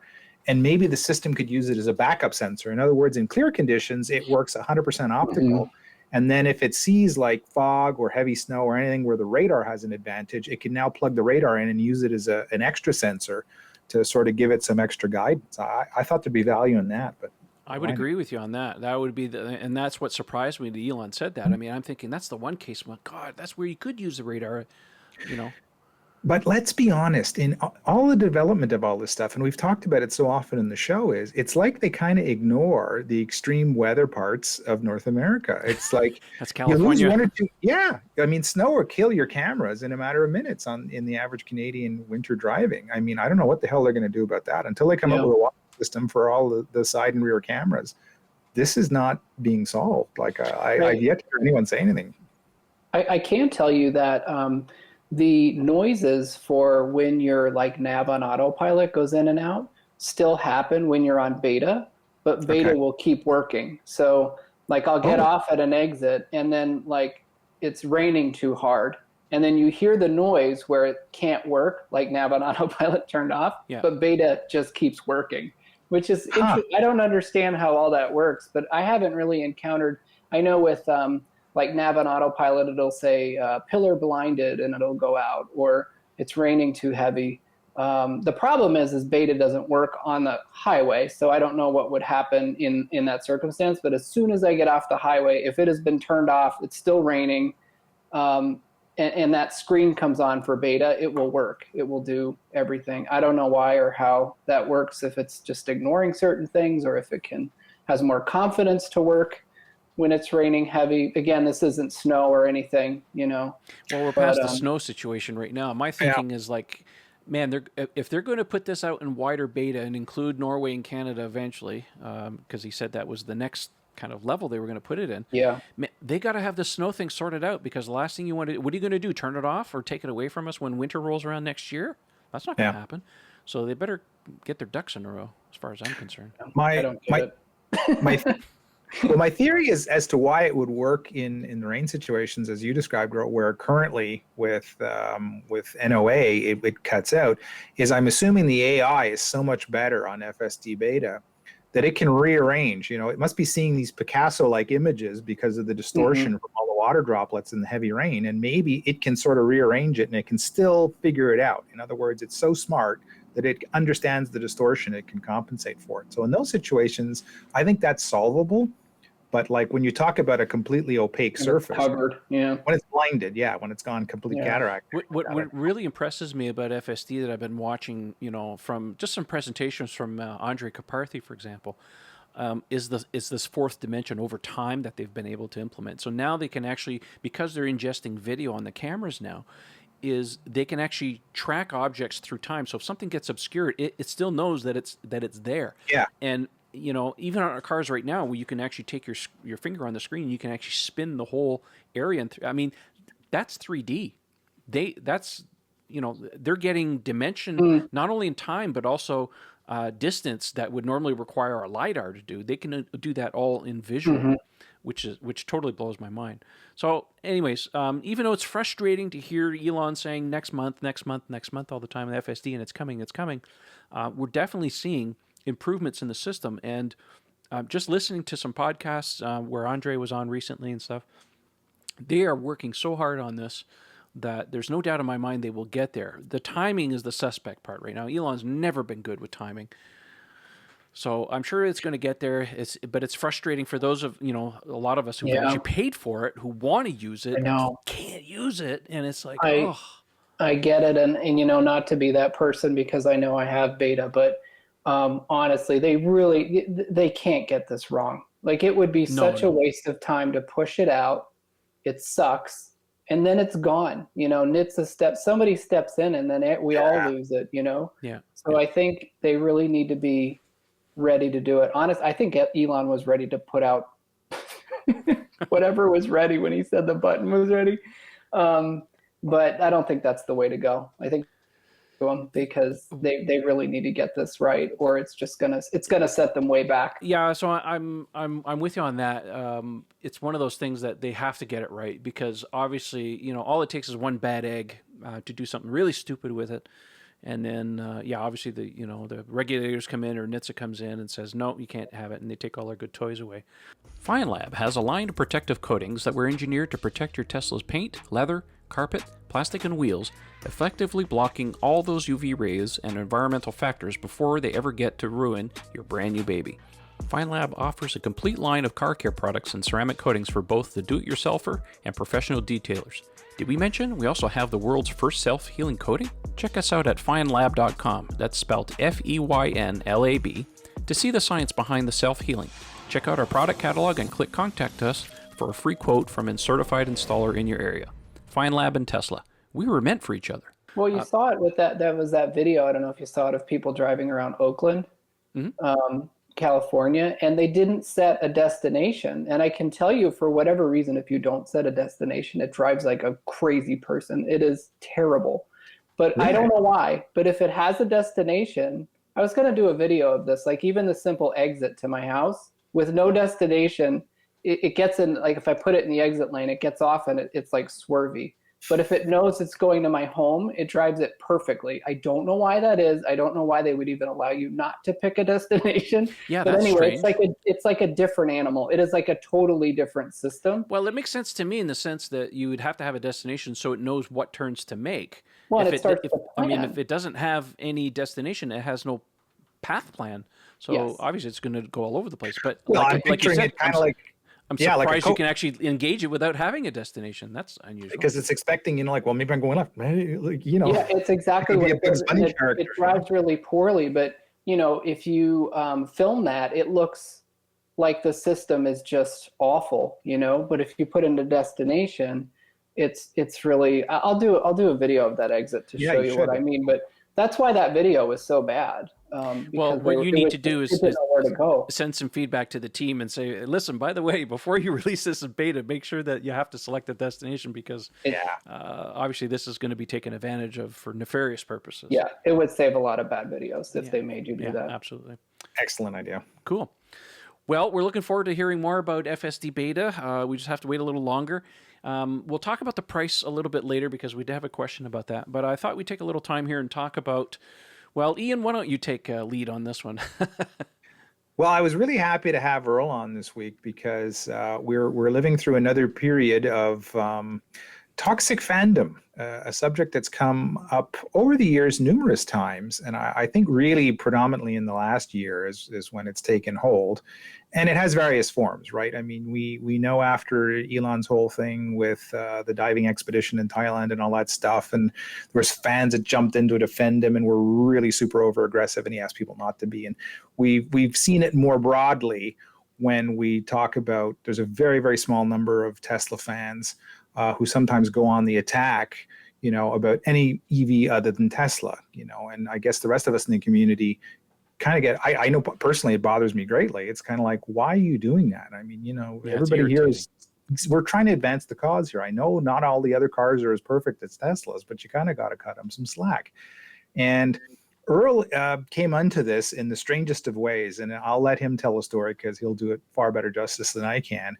and maybe the system could use it as a backup sensor. In other words, in clear conditions, it works 100% optical. And then if it sees like fog or heavy snow or anything where the radar has an advantage, it can now plug the radar in and use it as an extra sensor to sort of give it some extra guidance. I thought there'd be value in that, but
I would agree with you on that. That would be and that's what surprised me that Elon said that. I mean, I'm thinking that's the one case. Well, God, that's where you could use the radar,
But let's be honest, in all the development of all this stuff, and we've talked about it so often in the show, it's like they kind of ignore the extreme weather parts of North America. It's like
that's California.
You lose 1 or 2. Yeah, I mean, snow will kill your cameras in a matter of minutes in the average Canadian winter driving. I mean, I don't know what the hell they're going to do about that until they come up with a system for all the side and rear cameras. This is not being solved. Like I've yet to hear anyone say anything.
I can tell you that the noises for when your like nav on autopilot goes in and out still happen when you're on beta, but beta will keep working. So like I'll get off at an exit and then like it's raining too hard. And then you hear the noise where it can't work, like nav on autopilot turned off, but beta just keeps working, which is interesting. I don't understand how all that works, but I haven't really encountered, I know with like nav on autopilot, it'll say pillar blinded and it'll go out, or it's raining too heavy. The problem is beta doesn't work on the highway, so I don't know what would happen in that circumstance, but as soon as I get off the highway, if it has been turned off, it's still raining, and that screen comes on for beta, it will work. It will do everything. I don't know why or how that works, if it's just ignoring certain things or if it has more confidence to work when it's raining heavy. Again, this isn't snow or anything, Well,
we're past the snow situation right now. My thinking is like, man, if they're going to put this out in wider beta and include Norway and Canada eventually, because he said that was the next kind of level they were going to put it in.
Yeah.
They got to have the snow thing sorted out, because the last thing you want to, what are you going to do? Turn it off or take it away from us when winter rolls around next year? That's not going to happen. So they better get their ducks in a row, as far as I'm concerned.
I don't get it.
Well, my theory is as to why it would work in the rain situations, as you described, where currently with NOA it cuts out, is I'm assuming the AI is so much better on FSD beta that it can rearrange. It must be seeing these Picasso-like images because of the distortion from all the water droplets in the heavy rain, and maybe it can sort of rearrange it and it can still figure it out. In other words, it's so smart that it understands the distortion, it can compensate for it. So in those situations, I think that's solvable. But like when you talk about a completely opaque surface,
covered,
when it's blinded, when it's gone complete cataract.
What really impresses me about FSD that I've been watching, from just some presentations from Andre Kaparthi, for example, is this fourth dimension over time that they've been able to implement. So now they can actually, because they're ingesting video on the cameras now, is they can actually track objects through time. So if something gets obscured, it still knows that it's there.
Yeah.
And even on our cars right now, where you can actually take your finger on the screen, you can actually spin the whole area. That's 3D. They're getting dimension not only in time but also distance that would normally require our LiDAR to do. They can do that all in visual, which totally blows my mind. So, anyways, even though it's frustrating to hear Elon saying next month all the time with FSD, and it's coming, we're definitely seeing improvements in the system. And just listening to some podcasts where Andre was on recently and stuff, they are working so hard on this that there's no doubt in my mind they will get there. The timing is the suspect part right now. Elon's never been good with timing. So I'm sure it's going to get there. But it's frustrating for those of, a lot of us who actually paid for it, who want to use it, can't use it. And it's like,
I get it. And not to be that person because I know I have beta, but honestly, they can't get this wrong. Like it would be such a waste of time to push it out. It sucks. And then it's gone, somebody steps in and then we all lose it,
Yeah.
So I think they really need to be ready to do it. I think Elon was ready to put out whatever was ready when he said the button was ready. But I don't think that's the way to go. I think because they really need to get this right, or it's gonna set them way back.
Yeah, so I'm with you on that. It's one of those things that they have to get it right because obviously, all it takes is one bad egg to do something really stupid with it, and then obviously the regulators come in or NHTSA comes in and says no, you can't have it, and they take all our good toys away. FineLab has a line of protective coatings that were engineered to protect your Tesla's paint, leather, carpet, plastic, and wheels, effectively blocking all those UV rays and environmental factors before they ever get to ruin your brand new baby. FineLab offers a complete line of car care products and ceramic coatings for both the do-it-yourselfer and professional detailers. Did we mention we also have the world's first self-healing coating? Check us out at finelab.com, that's spelled FEYNLAB, to see the science behind the self-healing. Check out our product catalog and click Contact Us for a free quote from a certified installer in your area. FineLab and Tesla. We were meant for each other.
Well, you saw it with that was that video. I don't know if you saw it of people driving around Oakland, California, and they didn't set a destination. And I can tell you, for whatever reason, if you don't set a destination, it drives like a crazy person. It is terrible. But I don't know why. But if it has a destination, I was going to do a video of this, like even the simple exit to my house with no destination, it gets in, like if I put it in the exit lane, it gets off and it's like swervy. But if it knows it's going to my home, it drives it perfectly. I don't know why that is. I don't know why they would even allow you not to pick a destination.
Yeah,
but
that's
anyway,
strange.
it's like a different animal. It is like a totally different system.
Well, it makes sense to me in the sense that you would have to have a destination so it knows what turns to make.
Well,
if it doesn't have any destination, it has no path plan. So obviously it's going to go all over the place. But
I'm picturing it kind of like...
I'm surprised you can actually engage it without having a destination. That's unusual.
Because it's expecting, well, maybe I'm going left.
Yeah, it's exactly what it drives really poorly. But, if you film that, it looks like the system is just awful, But if you put in a destination, it's really, I'll do a video of that exit to show you what I mean. But that's why that video was so bad.
Well, what you need to do is
to
send some feedback to the team and say, listen, by the way, before you release this in beta, make sure that you have to select a destination because obviously this is going to be taken advantage of for nefarious purposes.
Yeah, it would save a lot of bad videos if they made you do that.
Absolutely.
Excellent idea.
Cool. Well, we're looking forward to hearing more about FSD beta. We just have to wait a little longer. We'll talk about the price a little bit later because we did have a question about that. But I thought we'd take a little time here and talk about, well, Ian, why don't you take a lead on this one?
Well, I was really happy to have Earl on this week because we're living through another period of toxic fandom, a subject that's come up over the years numerous times, and I think really predominantly in the last year is when it's taken hold. And it has various forms, right? I mean, we know after Elon's whole thing with the diving expedition in Thailand and all that stuff, and there was fans that jumped in to defend him and were really super over aggressive, and he asked people not to be. And we've seen it more broadly when we talk about there's a very, very small number of Tesla fans who sometimes go on the attack, about any EV other than Tesla, and I guess the rest of us in the community kind of get, I know personally it bothers me greatly. It's kind of like, why are you doing that? I mean, everybody here we're trying to advance the cause here. I know not all the other cars are as perfect as Teslas, but you kind of got to cut them some slack. And Earl came onto this in the strangest of ways, and I'll let him tell a story because he'll do it far better justice than I can.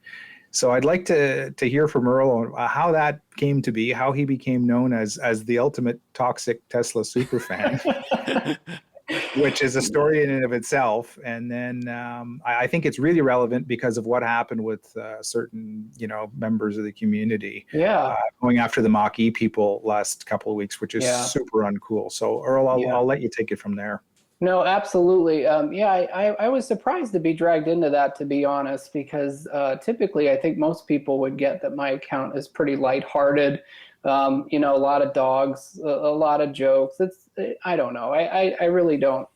So I'd like to hear from Earl on how that came to be, how he became known as the ultimate toxic Tesla superfan, which is a story in and of itself. And then I think it's really relevant because of what happened with certain, members of the community.
Yeah.
Going after the Mach-E people last couple of weeks, which is super uncool. So Earl, I'll let you take it from there.
No, absolutely. I was surprised to be dragged into that, to be honest, because typically I think most people would get that my account is pretty lighthearted. A lot of dogs, a lot of jokes. I don't know. I really don't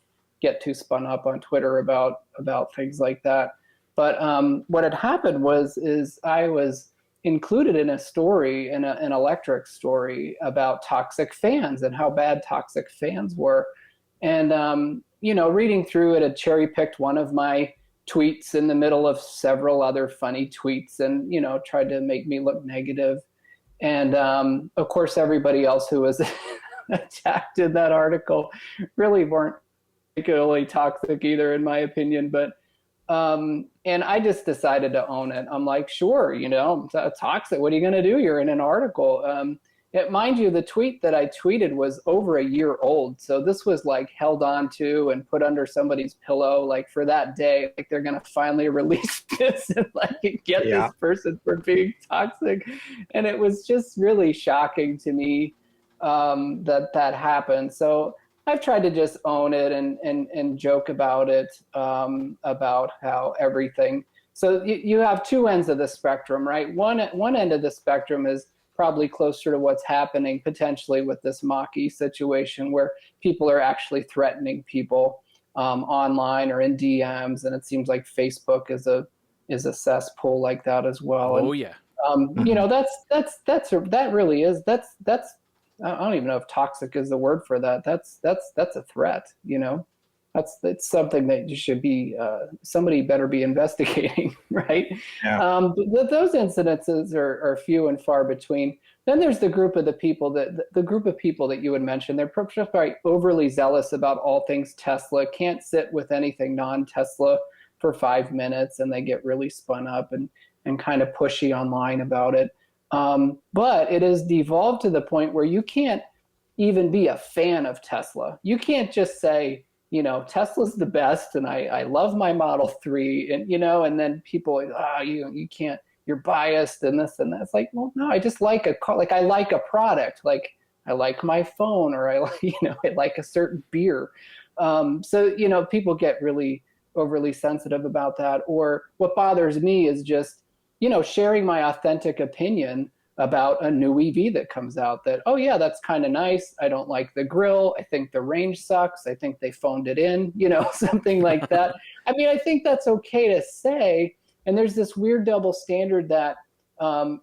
get too spun up on Twitter about things like that. But what had happened is I was included in a story, an electric story about toxic fans and how bad toxic fans were. And, reading through it, had cherry picked one of my tweets in the middle of several other funny tweets and, tried to make me look negative. And, of course, everybody else who was attacked in that article really weren't particularly toxic either, in my opinion. But, and I just decided to own it. I'm like, sure, toxic. What are you going to do? You're in an article. Mind you, the tweet that I tweeted was over a year old. So this was like held on to and put under somebody's pillow, like for that day, like they're going to finally release this and get this person for being toxic. And it was just really shocking to me that happened. So I've tried to just own it and joke about it, about how everything. So you have two ends of the spectrum, right? One end of the spectrum is probably closer to what's happening potentially with this Mach-E situation, where people are actually threatening people online or in DMs, and it seems like Facebook is a cesspool like that as well.
Oh,
and, that really is that's I don't even know if toxic is the word for that. That's a threat. That's something that you should be, somebody better be investigating, right?
Yeah.
But those incidences are few and far between. Then there's the group of people that you would mention. They're just very overly zealous about all things Tesla, can't sit with anything non-Tesla for 5 minutes, and they get really spun up and kind of pushy online about it. But it has devolved to the point where you can't even be a fan of Tesla. You can't just say, Tesla's the best, and I love my Model 3, and then people, you can't, you're biased and this and that. It's like, well, no, I just like a car, I like a product, I like my phone, or I like a certain beer. So, people get really overly sensitive about that. Or what bothers me is just, sharing my authentic opinion about a new EV that comes out that, oh yeah, that's kind of nice. I don't like the grill. I think the range sucks. I think they phoned it in, something like that. I mean, I think that's okay to say. And there's this weird double standard that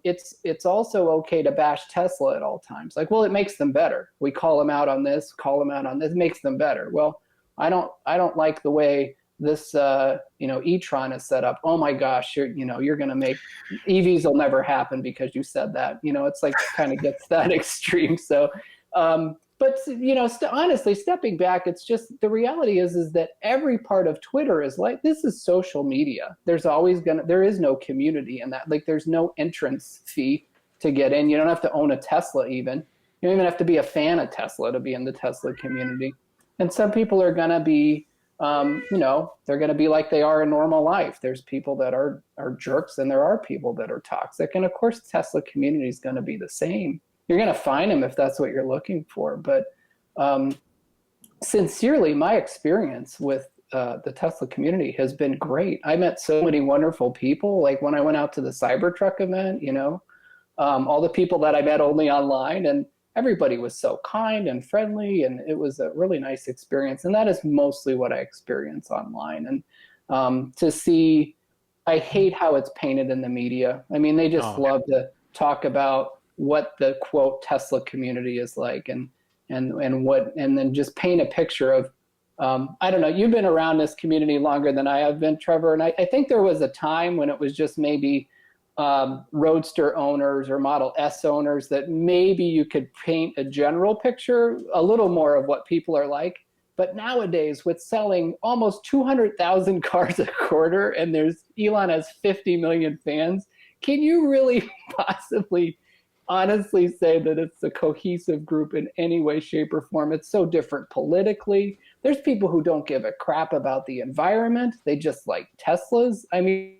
it's also okay to bash Tesla at all times. Like, well, it makes them better. We call them out on this, it makes them better. Well, I don't like the way this e-tron is set up. Oh my gosh, you're going to make EVs will never happen because you said that. It's like kind of gets that extreme. So But honestly, stepping back, it's just the reality is that every part of Twitter is like, this is social media. There is no community in that. Like, there's no entrance fee to get in. You don't have to own a Tesla even. You don't even have to be a fan of Tesla to be in the Tesla community. And some people are going to be, they're going to be like they are in normal life. There's people that are jerks, and there are people that are toxic. And of course, Tesla community is going to be the same. You're going to find them if that's what you're looking for. But sincerely, my experience with the Tesla community has been great. I met so many wonderful people. Like when I went out to the Cybertruck event, all the people that I met only online, and everybody was so kind and friendly, and it was a really nice experience. And that is mostly what I experience online. And to see, I hate how it's painted in the media. I mean, they just love to talk about what the quote Tesla community is like, and then just paint a picture of, I don't know, you've been around this community longer than I have been, Trevor. And I think there was a time when it was just maybe Roadster owners or Model S owners that maybe you could paint a general picture, a little more of what people are like. But nowadays, with selling almost 200,000 cars a quarter, and Elon has 50 million fans, can you really possibly honestly say that it's a cohesive group in any way, shape, or form? It's so different politically. There's people who don't give a crap about the environment. They just like Teslas. I mean,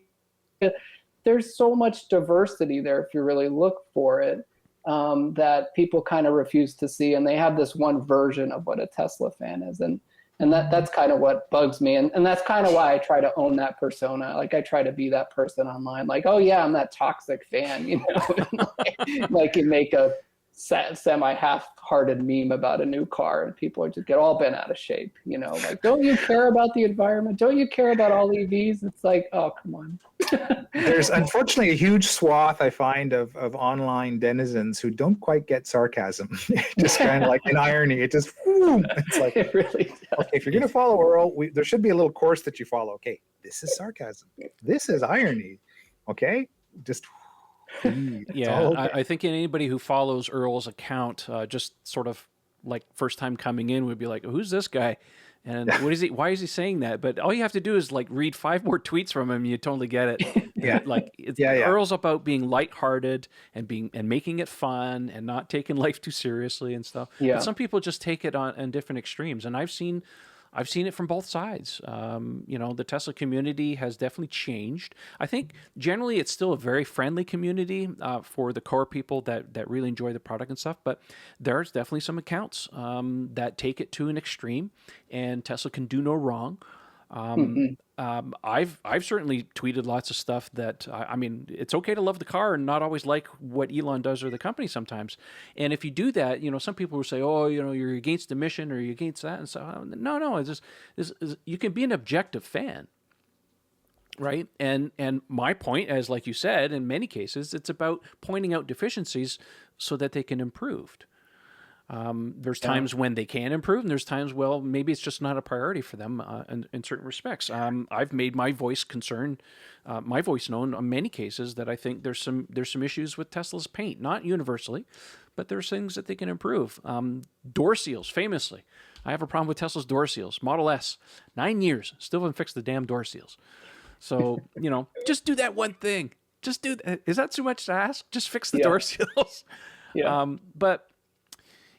there's so much diversity there if you really look for it, that people kind of refuse to see. And they have this one version of what a Tesla fan is. And that's kind of what bugs me. And that's kind of why I try to own that persona. Like, I try to be that person online. Like, oh yeah, I'm that toxic fan, like you make a semi-half-hearted meme about a new car, and people are just get all bent out of shape. Like, don't you care about the environment? Don't you care about all EVs? It's like, oh, come on.
There's unfortunately a huge swath, I find, of online denizens who don't quite get sarcasm. Just kind of like an irony. It just, it's like,
it really does.
Okay, if you're going to follow Earl, there should be a little course that you follow. Okay, this is sarcasm. This is irony. Okay, just.
Yeah, okay. I think anybody who follows Earl's account, just sort of like first time coming in, would be like, who's this guy? And what is he? Why is he saying that? But all you have to do is like read 5 more tweets from him. You totally get it.
Yeah,
like Earl's about being lighthearted and making it fun and not taking life too seriously and stuff.
Yeah.
But some people just take it on different extremes, and I've seen it from both sides. The Tesla community has definitely changed. I think generally it's still a very friendly community for the core people that really enjoy the product and stuff. But there's definitely some accounts that take it to an extreme, and Tesla can do no wrong. I've certainly tweeted lots of stuff that I mean, it's okay to love the car and not always like what Elon does or the company sometimes. And if you do that, some people will say, oh, you're against the mission or you're against that. And so no, it's just you can be an objective fan. Right. And my point, as like you said, in many cases, it's about pointing out deficiencies so that they can improve. There's times when they can improve, and there's times, well, maybe it's just not a priority for them in certain respects. I've made my voice known in many cases that I think there's some issues with Tesla's paint, not universally, but there's things that they can improve. Door seals, famously. I have a problem with Tesla's door seals. Model S, 9 years, still haven't fixed the damn door seals. So, just do that one thing. Just do that. Is that too much to ask? Just fix the door seals.
Yeah.
But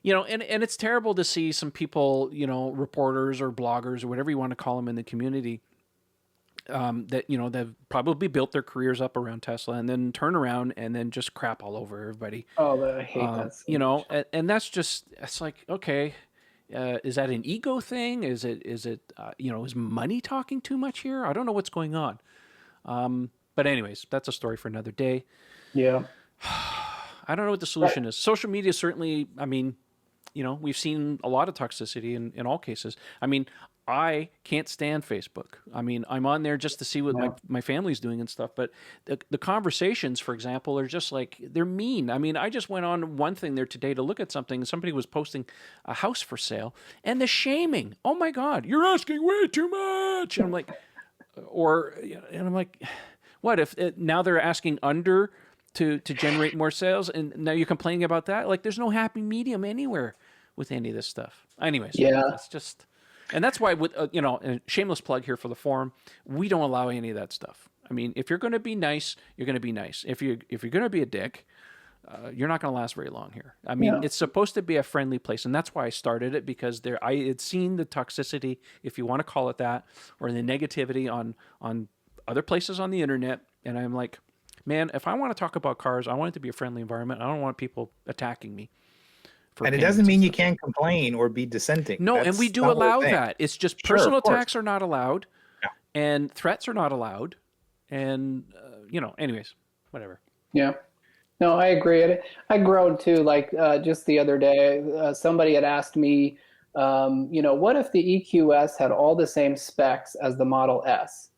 and it's terrible to see some people, reporters or bloggers or whatever you want to call them in the community, that, they've probably built their careers up around Tesla and then turn around and then just crap all over everybody.
Oh, I hate that. So
and that's just, it's like, okay, is that an ego thing? Is it, is money talking too much here? I don't know what's going on. But anyways, that's a story for another day.
Yeah.
I don't know what the solution is. Social media certainly, I mean, we've seen a lot of toxicity in all cases. I mean, I can't stand Facebook. I mean, I'm on there just to see what my family's doing and stuff. But the conversations, for example, are just like, they're mean. I mean, I just went on one thing there today to look at something, and somebody was posting a house for sale, and the shaming. Oh my God, you're asking way too much. And I'm like, what if now they're asking under to generate more sales, and now you're complaining about that? Like, there's no happy medium anywhere with any of this stuff. Anyways,
Yeah.
it's just, and that's why with and shameless plug here for the forum, we don't allow any of that stuff. I mean, if you're going to be nice, you're going to be nice. If you're going to be a dick, you're not going to last very long here. I mean, it's supposed to be a friendly place, and that's why I started it, because I had seen the toxicity, if you want to call it that, or the negativity on other places on the internet, and I'm like, man, if I want to talk about cars, I want it to be a friendly environment. I don't want people attacking me.
And it doesn't mean you can't complain or be dissenting.
No, and we do allow that. It's just personal attacks are not allowed, and threats are not allowed, and anyways, whatever.
Yeah. No, I agree. I grown too. Like just the other day, somebody had asked me, what if the EQS had all the same specs as the Model S?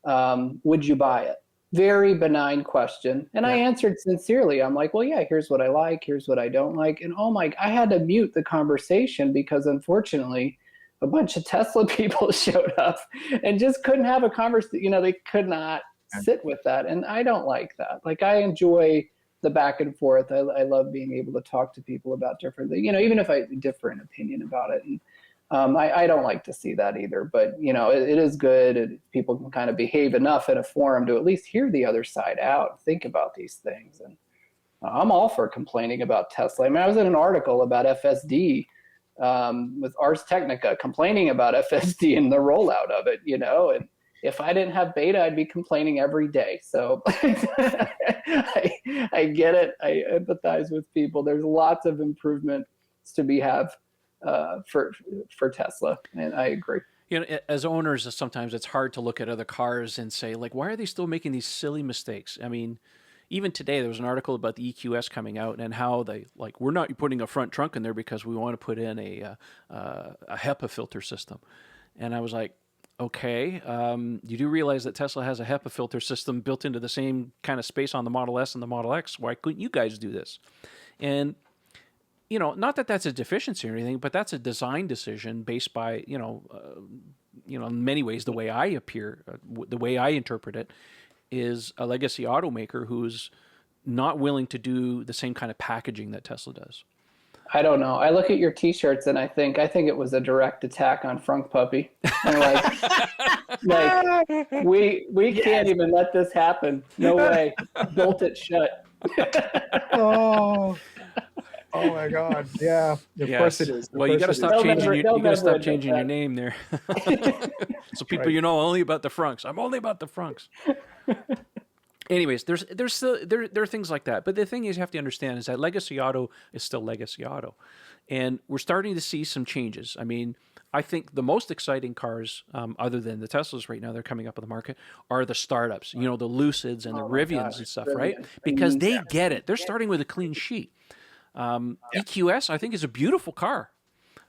Would you buy it? Very benign question. And I answered sincerely. I'm like, well, yeah, here's what I like. Here's what I don't like. And I had to mute the conversation because unfortunately a bunch of Tesla people showed up and just couldn't have a conversation. They could not sit with that. And I don't like that. Like, I enjoy the back and forth. I love being able to talk to people about different things, even if I differ in opinion about it. And I don't like to see that either, but it is good. People can kind of behave enough in a forum to at least hear the other side out, think about these things. And I'm all for complaining about Tesla. I mean, I was in an article about FSD with Ars Technica, complaining about FSD and the rollout of it, and if I didn't have beta, I'd be complaining every day. So I get it. I empathize with people. There's lots of improvements to be have for Tesla, and I agree.
As owners, sometimes it's hard to look at other cars and say, like, why are they still making these silly mistakes? I mean, even today there was an article about the EQS coming out and how they we're not putting a front trunk in there because we want to put in a HEPA filter system, and I was like, okay, you do realize that Tesla has a HEPA filter system built into the same kind of space on the Model S and the Model X. Why couldn't you guys do this? And not that that's a deficiency or anything, but that's a design decision based by, in many ways, the way I the way I interpret it, is a legacy automaker who's not willing to do the same kind of packaging that Tesla does.
I don't know. I look at your T-shirts and I think it was a direct attack on Frunk Puppy. And we can't even let this happen. No way. Bolt it shut.
Oh my God! Yeah, of course it is.
Well, you got to stop changing. You got to stop changing your name there, so people only about the Frunks. I'm only about the Frunks. Anyways, there are things like that, but the thing is, you have to understand is that legacy auto is still legacy auto, and we're starting to see some changes. I mean, I think the most exciting cars, other than the Teslas right now, they're coming up on the market, are the startups. The Lucids and the Rivians and stuff, right? Because they get it. They're starting with a clean sheet. EQS, I think, is a beautiful car.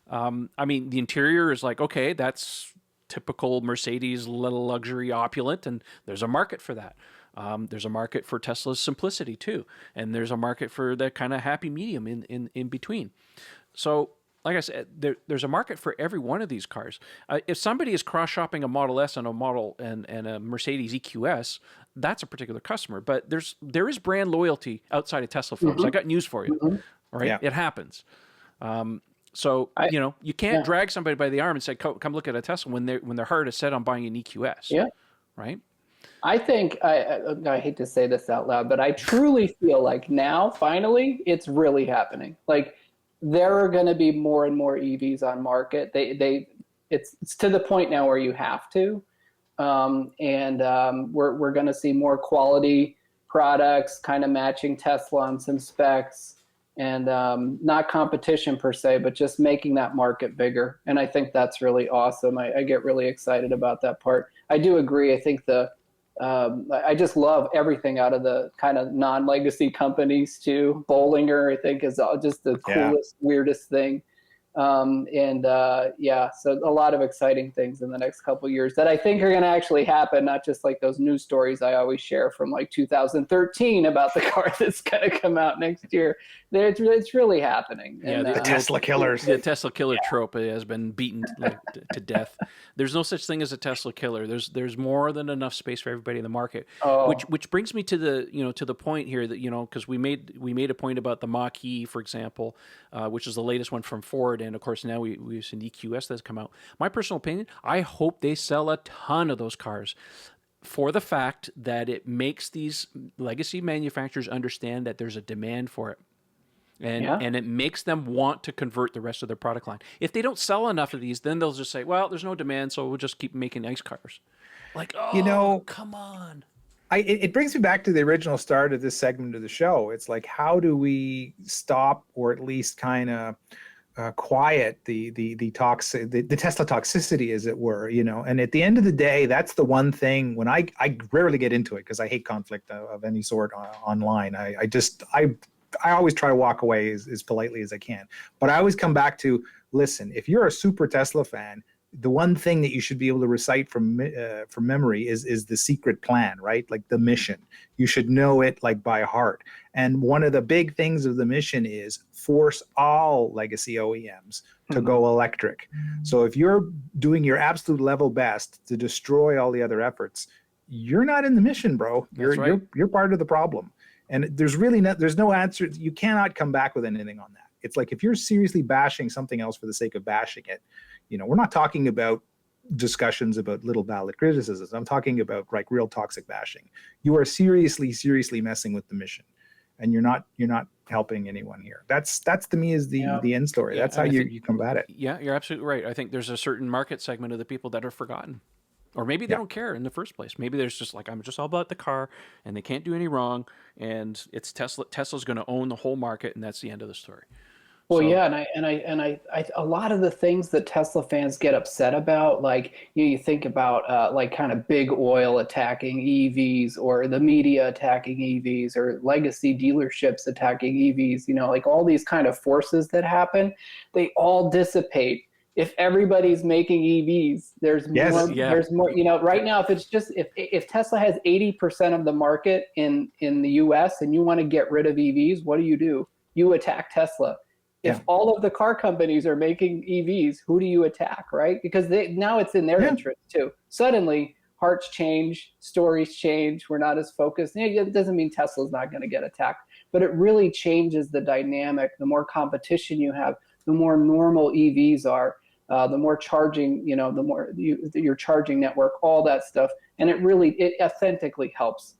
I mean, the interior is okay, that's typical Mercedes, little luxury, opulent, and there's a market for that. There's a market for Tesla's simplicity too, and there's a market for that kind of happy medium in between. So, like I said, there's a market for every one of these cars. If somebody is cross-shopping a Model S and a Mercedes EQS, that's a particular customer. But there is brand loyalty outside of Tesla, folks. I got news for you. All right, it happens. So you can't drag somebody by the arm and say, "Come look at a Tesla," when their heart is set on buying an EQS. Yeah, right.
I think I hate to say this out loud, but I truly feel like now, finally, it's really happening. Like, there are going to be more and more EVs on market. It's to the point now where you have to, and we're going to see more quality products, kind of matching Tesla on some specs, and not competition per se, but just making that market bigger. And I think that's really awesome. I get really excited about that part. I do agree. I think I just love everything out of the kind of non-legacy companies too. Bollinger, I think, is just the coolest, weirdest thing. Yeah, so a lot of exciting things in the next couple of years that I think are going to actually happen, not just like those news stories I always share from like 2013 about the car that's going to come out next year. It's really happening.
Yeah,
And,
The Tesla killers.
The Tesla killer trope has been beaten like to death. There's no such thing as a Tesla killer. There's more than enough space for everybody in the market.
Oh.
Which brings me to the point here that because we made a point about the Mach-E, for example, which is the latest one from Ford, and of course now we've seen the EQS that's come out. My personal opinion, I hope they sell a ton of those cars, for the fact that it makes these legacy manufacturers understand that there's a demand for it. And it makes them want to convert the rest of their product line. If they don't sell enough of these, then they'll just say, well, there's no demand, so we'll just keep making nice cars. Like, come on.
It brings me back to the original start of this segment of the show. It's like, how do we stop, or at least kind of quiet the Tesla toxicity, as it were, And at the end of the day, that's the one thing when I rarely get into it because I hate conflict of any sort online. I always try to walk away as politely as I can. But I always come back to, listen, if you're a super Tesla fan, the one thing that you should be able to recite from memory is the secret plan, right? Like the mission. You should know it like by heart. And one of the big things of the mission is force all legacy OEMs to go electric. So if you're doing your absolute level best to destroy all the other efforts, you're not in the mission, bro. You're part of the problem. And there's no answer. You cannot come back with anything on that. It's like if you're seriously bashing something else for the sake of bashing it, we're not talking about discussions about little valid criticisms. I'm talking about like real toxic bashing. You are seriously messing with the mission, and you're not helping anyone here. That's to me is the end story. That's how you combat it.
Yeah, you're absolutely right. I think there's a certain market segment of the people that are forgotten. Or maybe they don't care in the first place. Maybe there's just like, I'm just all about the car, and they can't do any wrong, and it's Tesla. Tesla's going to own the whole market, and that's the end of the story.
Well, yeah, and a lot of the things that Tesla fans get upset about, like you think about like kind of big oil attacking EVs, or the media attacking EVs, or legacy dealerships attacking EVs. Like all these kind of forces that happen, they all dissipate if everybody's making EVs. There's more. Right now, if Tesla has 80% of the market in the U.S. and you want to get rid of EVs, what do? You attack Tesla. If all of the car companies are making EVs, who do you attack, right? Because now it's in their interest too. Suddenly, hearts change, stories change. We're not as focused. It doesn't mean Tesla's not going to get attacked, but it really changes the dynamic. The more competition you have, the more normal EVs are. The more charging, the more your charging network, all that stuff, and it authentically helps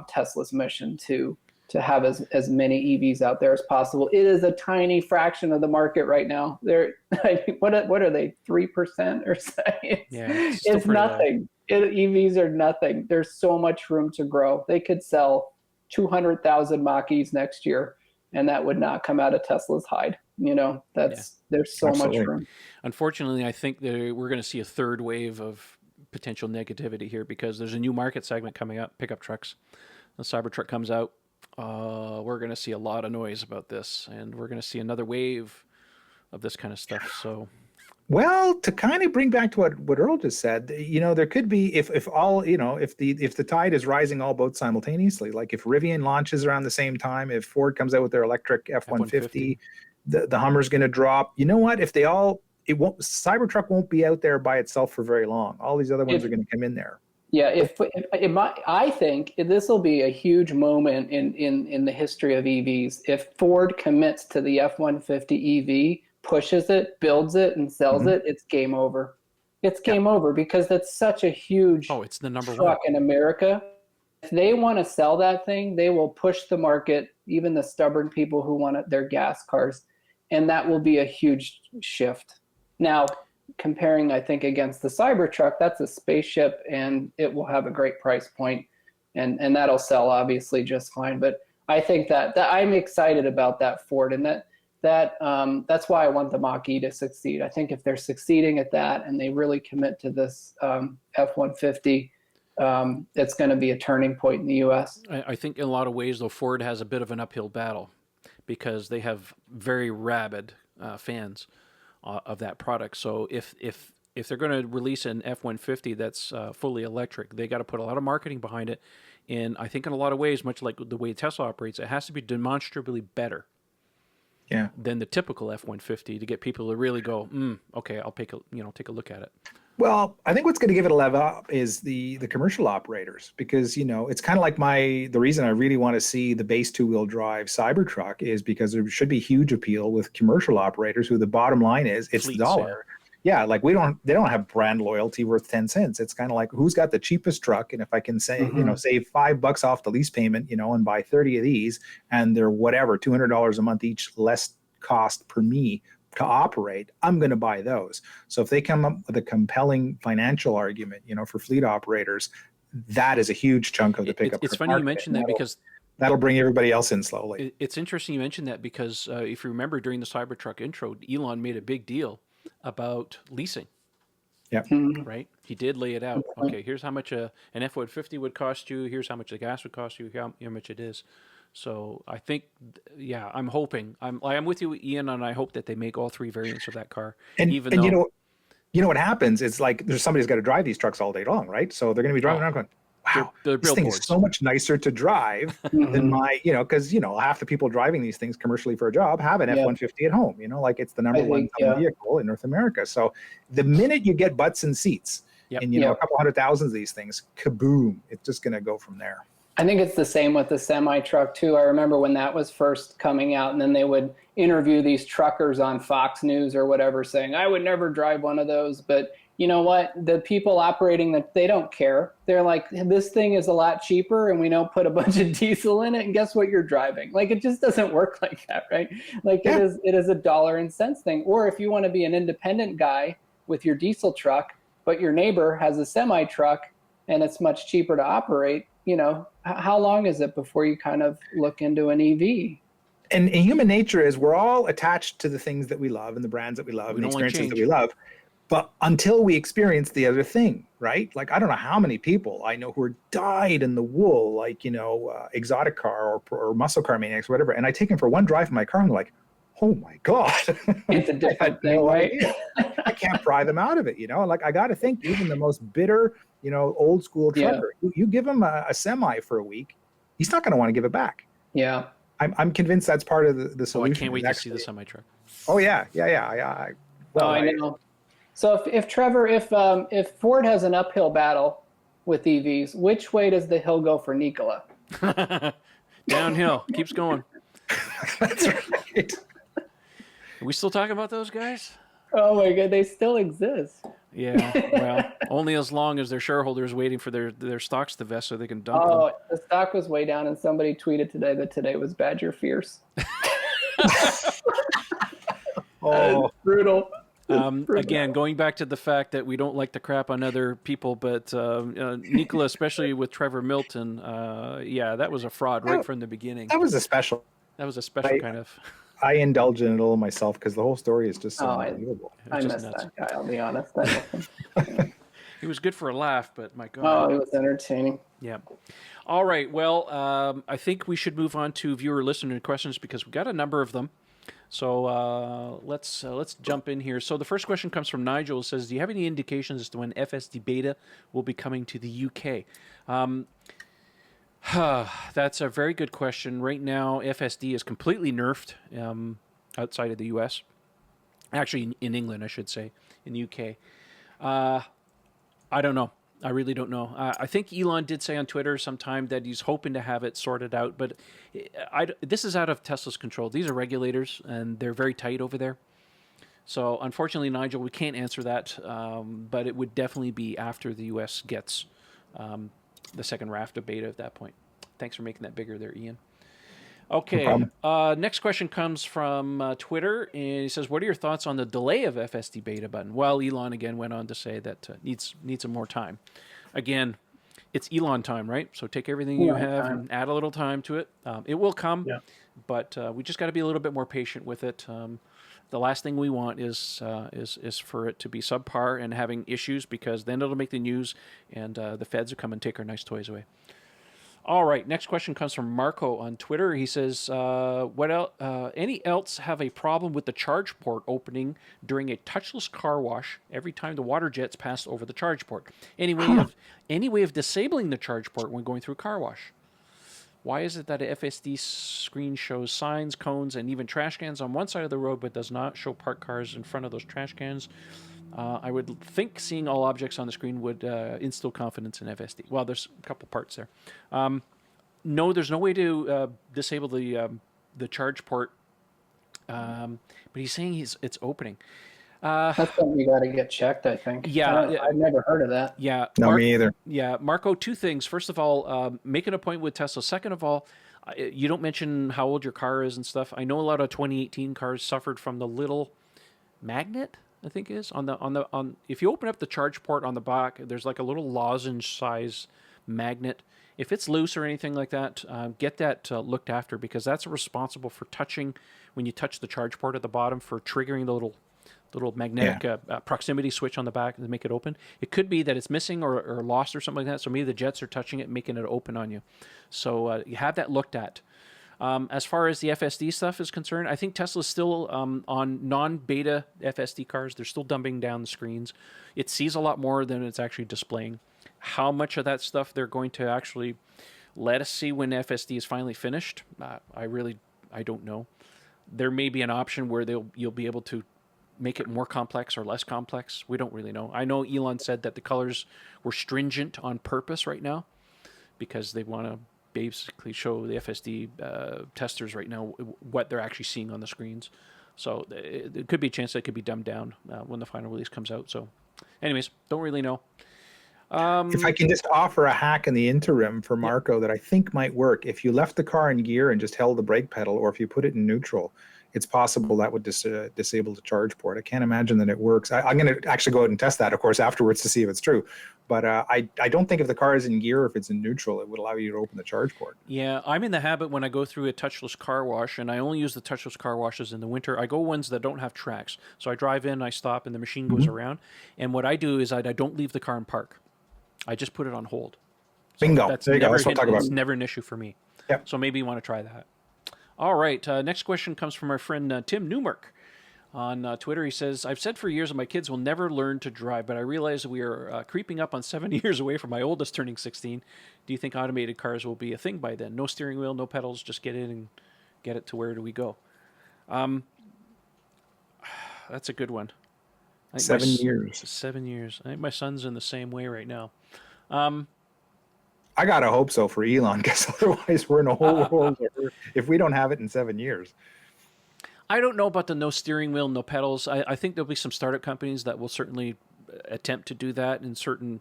Tesla's mission to have as many EVs out there as possible. It is a tiny fraction of the market right now. What are they, 3% or so? It's nothing. EVs are nothing. There's so much room to grow. They could sell 200,000 Mach-E's next year, and that would not come out of Tesla's hide. There's so much room.
Unfortunately, I think we're going to see a third wave of potential negativity here because there's a new market segment coming up, pickup trucks. The Cybertruck comes out. We're going to see a lot of noise about this, and we're going to see another wave of this kind of stuff. So,
well, to kind of bring back to what Earl just said, there could be if the tide is rising all boats simultaneously, like if Rivian launches around the same time, if Ford comes out with their electric F-150, the Hummer's going to drop. You know what? Cybertruck won't be out there by itself for very long. All these other ones are going to come in there.
Yeah, I think this will be a huge moment in the history of EVs. If Ford commits to the F-150 EV, pushes it, builds it, and sells it, it's game over. It's game over because that's such a huge
it's the number
truck in America. If they want to sell that thing, they will push the market, even the stubborn people who want their gas cars, and that will be a huge shift. Now, comparing, I think, against the Cybertruck, that's a spaceship, and it will have a great price point, and that'll sell obviously just fine. But I think that I'm excited about that Ford, and that's why I want the Mach-E to succeed. I think if they're succeeding at that and they really commit to this F-150, it's going to be a turning point in the U.S.
I think in a lot of ways, though, Ford has a bit of an uphill battle because they have very rabid fans. of that product. So if they're going to release an F-150 that's fully electric, they got to put a lot of marketing behind it. And I think in a lot of ways, much like the way Tesla operates, it has to be demonstrably better than the typical F-150 to get people to really go, okay, I'll take a look at it.
Well, I think what's going to give it a level up is the commercial operators, because it's kind of like the reason I really want to see the base 2-wheel drive Cybertruck is because there should be huge appeal with commercial operators who the bottom line is it's
Fleets,
the dollar. Yeah, like they don't have brand loyalty worth 10 cents. It's kind of like who's got the cheapest truck, and if I can say save $5 off the lease payment, and buy 30 of these, and they're whatever $200 a month each less cost per me to operate, I'm going to buy those. So if they come up with a compelling financial argument, for fleet operators, that is a huge chunk of the pickup.
It's funny you mentioned that because
that'll bring everybody else in slowly.
It's interesting you mentioned that because if you remember during the Cybertruck intro, Elon made a big deal about leasing.
Yep.
Right? He did lay it out. Okay, here's how much an F-150 would cost you. Here's how much the gas would cost you. How much it is. So I think, I'm hoping. I'm with you, Ian, and I hope that they make all 3 variants of that car.
And you know what happens? It's like there's somebody's got to drive these trucks all day long, right? So they're going to be driving around going, wow,
they're
this thing is so much nicer to drive than my, because, half the people driving these things commercially for a job have an F-150 at home, like it's the number one vehicle in North America. So the minute you get butts and seats and, a couple 100,000 of these things, kaboom, it's just going to go from there.
I think it's the same with the semi-truck too. I remember when that was first coming out, and then they would interview these truckers on Fox News or whatever saying, I would never drive one of those. But you know what? The people operating that, they don't care. They're like, this thing is a lot cheaper and we don't put a bunch of diesel in it. And guess what you're driving? Like, it just doesn't work like that, right? Like it is a dollar and cents thing. Or if you want to be an independent guy with your diesel truck, but your neighbor has a semi-truck and it's much cheaper to operate, how long is it before you kind of look into an EV?
And human nature is we're all attached to the things that we love and the brands that we love and the experiences that we love. But until we experience the other thing, right? Like, I don't know how many people I know who are dyed in the wool, like, exotic car or muscle car maniacs, or whatever. And I take them for one drive in my car and I'm like, oh my God.
It's a different thing, right?
I can't pry them out of it, Like, I got to think even the most bitter, old school trucker, you give him a semi for a week, he's not going to want to give it back.
Yeah.
I'm convinced that's part of the solution.
I can't wait to see the semi truck.
Oh yeah.
I know. So if Trevor, if Ford has an uphill battle with EVs, which way does the hill go for Nikola?
Downhill. Keeps going.
That's right.
Are we still talking about those guys?
Oh my God, they still exist.
Yeah, well, only as long as their shareholders waiting for their stocks to vest so they can dump them.
Oh, the stock was way down, and somebody tweeted today that today was Badger Fierce.
Oh,
brutal.
Again, going back to the fact that we don't like to crap on other people, but Nikola, especially with Trevor Milton, that was a fraud right from the beginning.
That was a special
kind of...
I indulge in it a little myself because the whole story is just so unbelievable.
I missed that guy, I'll be honest.
He was good for a laugh, but my God.
Oh, he was entertaining.
Yeah. All right. Well, I think we should move on to viewer listener questions because we got a number of them. So let's jump in here. So the first question comes from Nigel. It says, do you have any indications as to when FSD beta will be coming to the UK? That's a very good question. Right now, FSD is completely nerfed outside of the US. Actually, in England, I should say, in the UK. I don't know. I really don't know. I think Elon did say on Twitter sometime that he's hoping to have it sorted out, but this is out of Tesla's control. These are regulators, and they're very tight over there. So, unfortunately, Nigel, we can't answer that, but it would definitely be after the US gets the second raft of beta at that point. Thanks for making that bigger there, Ian. Okay, next question comes from Twitter, and he says, what are your thoughts on the delay of FSD beta button? Well, Elon again went on to say that needs some more time. Again, it's Elon time, right? So take everything you have and add a little time to it. It will come, but we just got to be a little bit more patient with it. The last thing we want is for it to be subpar and having issues, because then it'll make the news, and the feds will come and take our nice toys away. All right. Next question comes from Marco on Twitter. He says, "What else? Any else have a problem with the charge port opening during a touchless car wash every time the water jets pass over the charge port? Any way of disabling the charge port when going through a car wash? Why is it that a FSD screen shows signs, cones, and even trash cans on one side of the road, but does not show parked cars in front of those trash cans? I would think seeing all objects on the screen would instill confidence in FSD." Well, there's a couple parts there. No, there's no way to disable the charge port, but he's saying it's opening.
That's something you got to get checked, I think.
Yeah.
I've never heard of that.
Yeah.
No, me either.
Yeah, Marco, two things. First of all, make an appointment with Tesla. Second of all, you don't mention how old your car is and stuff. I know a lot of 2018 cars suffered from the little magnet, I think it is on if you open up the charge port on the back, there's like a little lozenge size magnet. If it's loose or anything like that, get that looked after, because that's responsible for touching, when you touch the charge port at the bottom, for triggering the little magnetic proximity switch on the back to make it open. It could be that it's missing or lost or something like that. So maybe the jets are touching it, making it open on you. So you have that looked at. As far as the FSD stuff is concerned, I think Tesla's still on non-beta FSD cars. They're still dumbing down the screens. It sees a lot more than it's actually displaying. How much of that stuff they're going to actually let us see when FSD is finally finished, I don't know. There may be an option where you'll be able to make it more complex or less complex. We don't really know. I know Elon said that the colors were stringent on purpose right now, because they want to basically show the FSD testers right now what they're actually seeing on the screens. So there could be a chance that it could be dumbed down when the final release comes out. So anyways, don't really know.
If I can just offer a hack in the interim for Marco that I think might work. If you left the car in gear and just held the brake pedal, or if you put it in neutral, it's possible that would disable the charge port. I can't imagine that it works. I'm going to actually go out and test that, of course, afterwards to see if it's true. But I don't think if the car is in gear or if it's in neutral, it would allow you to open the charge port.
Yeah, I'm in the habit when I go through a touchless car wash, and I only use the touchless car washes in the winter. I go ones that don't have tracks. So I drive in, I stop, and the machine goes around. And what I do is I don't leave the car in park. I just put it on hold. So
Bingo. There you go. That's what I'm talking about.
It's never an issue for me.
Yep.
So maybe you want to try that. All right. Next question comes from our friend Tim Newmark on Twitter. He says, "I've said for years that my kids will never learn to drive, but I realize we are creeping up on 7 years away from my oldest turning 16. Do you think automated cars will be a thing by then? No steering wheel, no pedals, just get in and get it to where do we go?" That's a good one.
7 years.
7 years. I think my son's in the same way right now.
I gotta hope so for Elon, because otherwise we're in a whole world if we don't have it in 7 years.
I don't know about the no steering wheel, no pedals. I think there'll be some startup companies that will certainly attempt to do that in certain,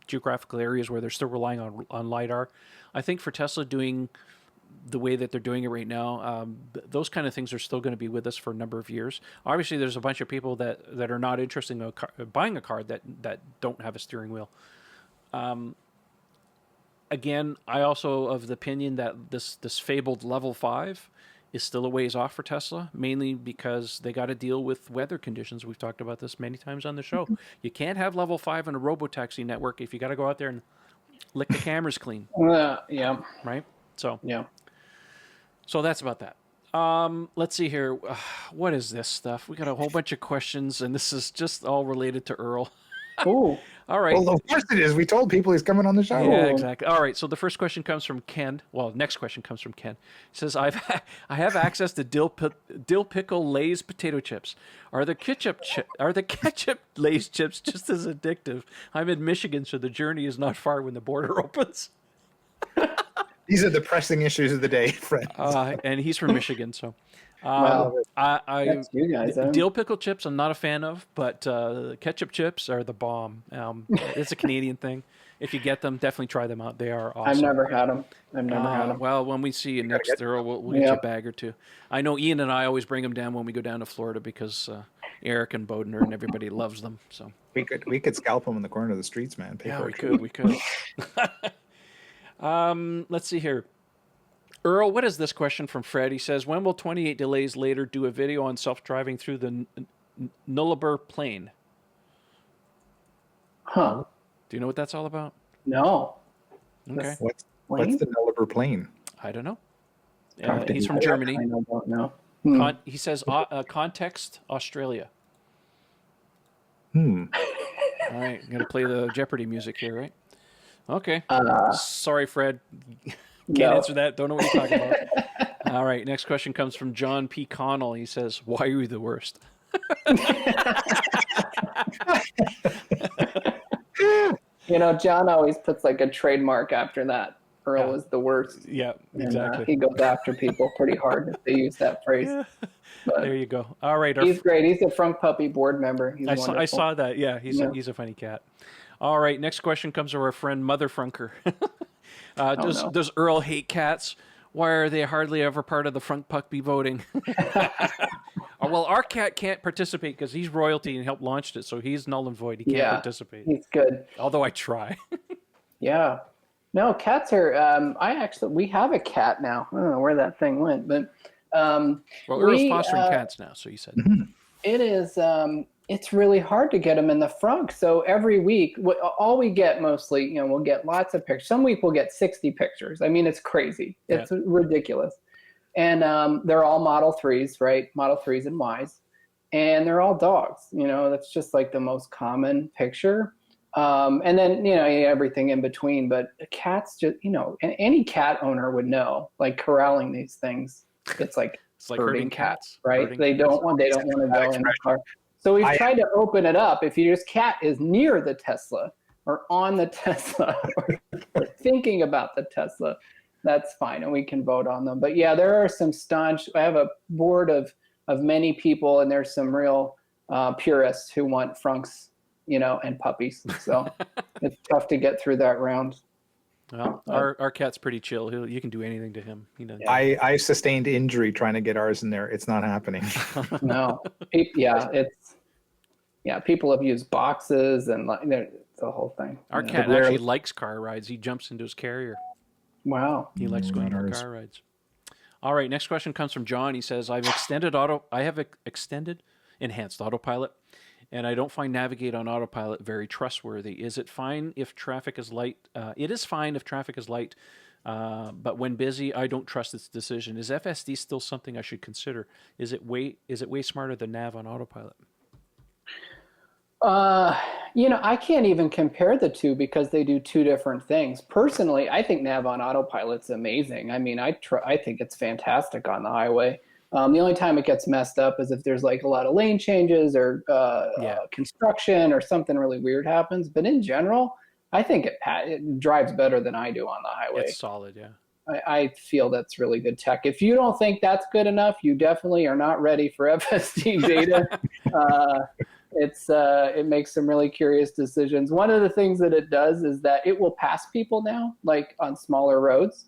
geographical areas where they're still relying on LiDAR. I think for Tesla doing the way that they're doing it right now, those kind of things are still going to be with us for a number of years. Obviously, there's a bunch of people that are not interested in buying a car that don't have a steering wheel. Again, I also of the opinion that this fabled level 5 is still a ways off for Tesla, mainly because they got to deal with weather conditions. We've talked about this many times on the show. You can't have level 5 in a robotaxi network if you got to go out there and lick the cameras clean.
Yeah.
Right? So
Yeah.
So that's about that. Let's see here. What is this stuff? We got a whole bunch of questions, and this is just all related to Earl.
Ooh.
All right.
Well, of course it is. We told people he's coming on the show.
Yeah, exactly. All right. So the first question comes from Ken. Well, next question comes from Ken. He says, I have access to dill pickle Lay's potato chips. Are the ketchup Lay's chips just as addictive? I'm in Michigan, so the journey is not far when the border opens.
These are the pressing issues of the day, friends.
And he's from Michigan, so.
Wow.
That's
you guys.
Dill pickle chips I'm not a fan of, but ketchup chips are the bomb. It's a Canadian thing. If you get them, definitely try them out. They are awesome.
I've never had them.
Well, when we see you next, Earl, we'll get you a bag or two. I know Ian and I always bring them down when we go down to Florida because Eric and Bodner and everybody loves them. So
we could scalp them in the corner of the streets, man.
We could. Let's see here. Earl, what is this question from Fred? He says, when will 28 delays later do a video on self-driving through the Nullarbor Plain?
Huh.
Do you know what that's all about?
No.
Okay.
What's the Nullarbor plane?
I don't know. He's from Germany.
I don't know.
He says context Australia.
All
right, I'm going to play the Jeopardy music here, right? Okay. Sorry, Fred. Can't answer that. Don't know what you're talking about. All right, next question comes from John P. Connell. He says, why are you the worst?
John always puts like a trademark after that. Earl is the worst.
Yeah, exactly.
And, he goes after people pretty hard if they use that phrase.
Yeah. There you go. All right.
He's great. He's a Frunk Puppy board member. He's wonderful.
I saw that. Yeah, he's a funny cat. All right. Next question comes from our friend Mother Frunker. Does Earl hate cats? Why are they hardly ever part of the Frunk Puppy voting? Well, our cat can't participate because he's royalty and helped launch it, so he's null and void. He can't participate.
He's good.
Although I try.
Yeah. No, cats are. We have a cat now. I don't know where that thing went, but
Earl's fostering cats now, so you said.
It is. It's really hard to get them in the Frunk. So every week, all we get mostly, we'll get lots of pictures. Some week we'll get 60 pictures. I mean, it's crazy. It's ridiculous. And they're all Model 3s, right? Model 3s and Ys. And they're all dogs. That's just like the most common picture. And then, everything in between. But cats just, any cat owner would know, like corralling these things, it's like herding cats, right? They don't want to go in the car. So we've tried to open it up. If your cat is near the Tesla or on the Tesla or thinking about the Tesla, that's fine, and we can vote on them. But yeah, there are some staunch. I have a board of many people, and there's some real purists who want Frunks, and puppies. So it's tough to get through that round.
Well, our cat's pretty chill. You can do anything to him.
I sustained injury trying to get ours in there. It's not happening.
No. People have used boxes and the whole thing.
Our cat actually likes car rides. He jumps into his carrier.
Wow.
He likes going on car rides. All right, next question comes from John. He says, I have extended enhanced autopilot, and I don't find Navigate on autopilot very trustworthy. Is it fine if traffic is light? It is fine if traffic is light, but when busy, I don't trust its decision. Is FSD still something I should consider? Is it way smarter than Nav on autopilot?
I can't even compare the two because they do two different things. Personally, I think Nav on Autopilot's amazing. I mean, I think it's fantastic on the highway. The only time it gets messed up is if there's like a lot of lane changes or construction or something really weird happens. But in general, I think it drives better than I do on the highway.
It's solid, yeah.
I feel that's really good tech. If you don't think that's good enough, you definitely are not ready for FSD data. It makes some really curious decisions. One of the things that it does is that it will pass people now, like on smaller roads,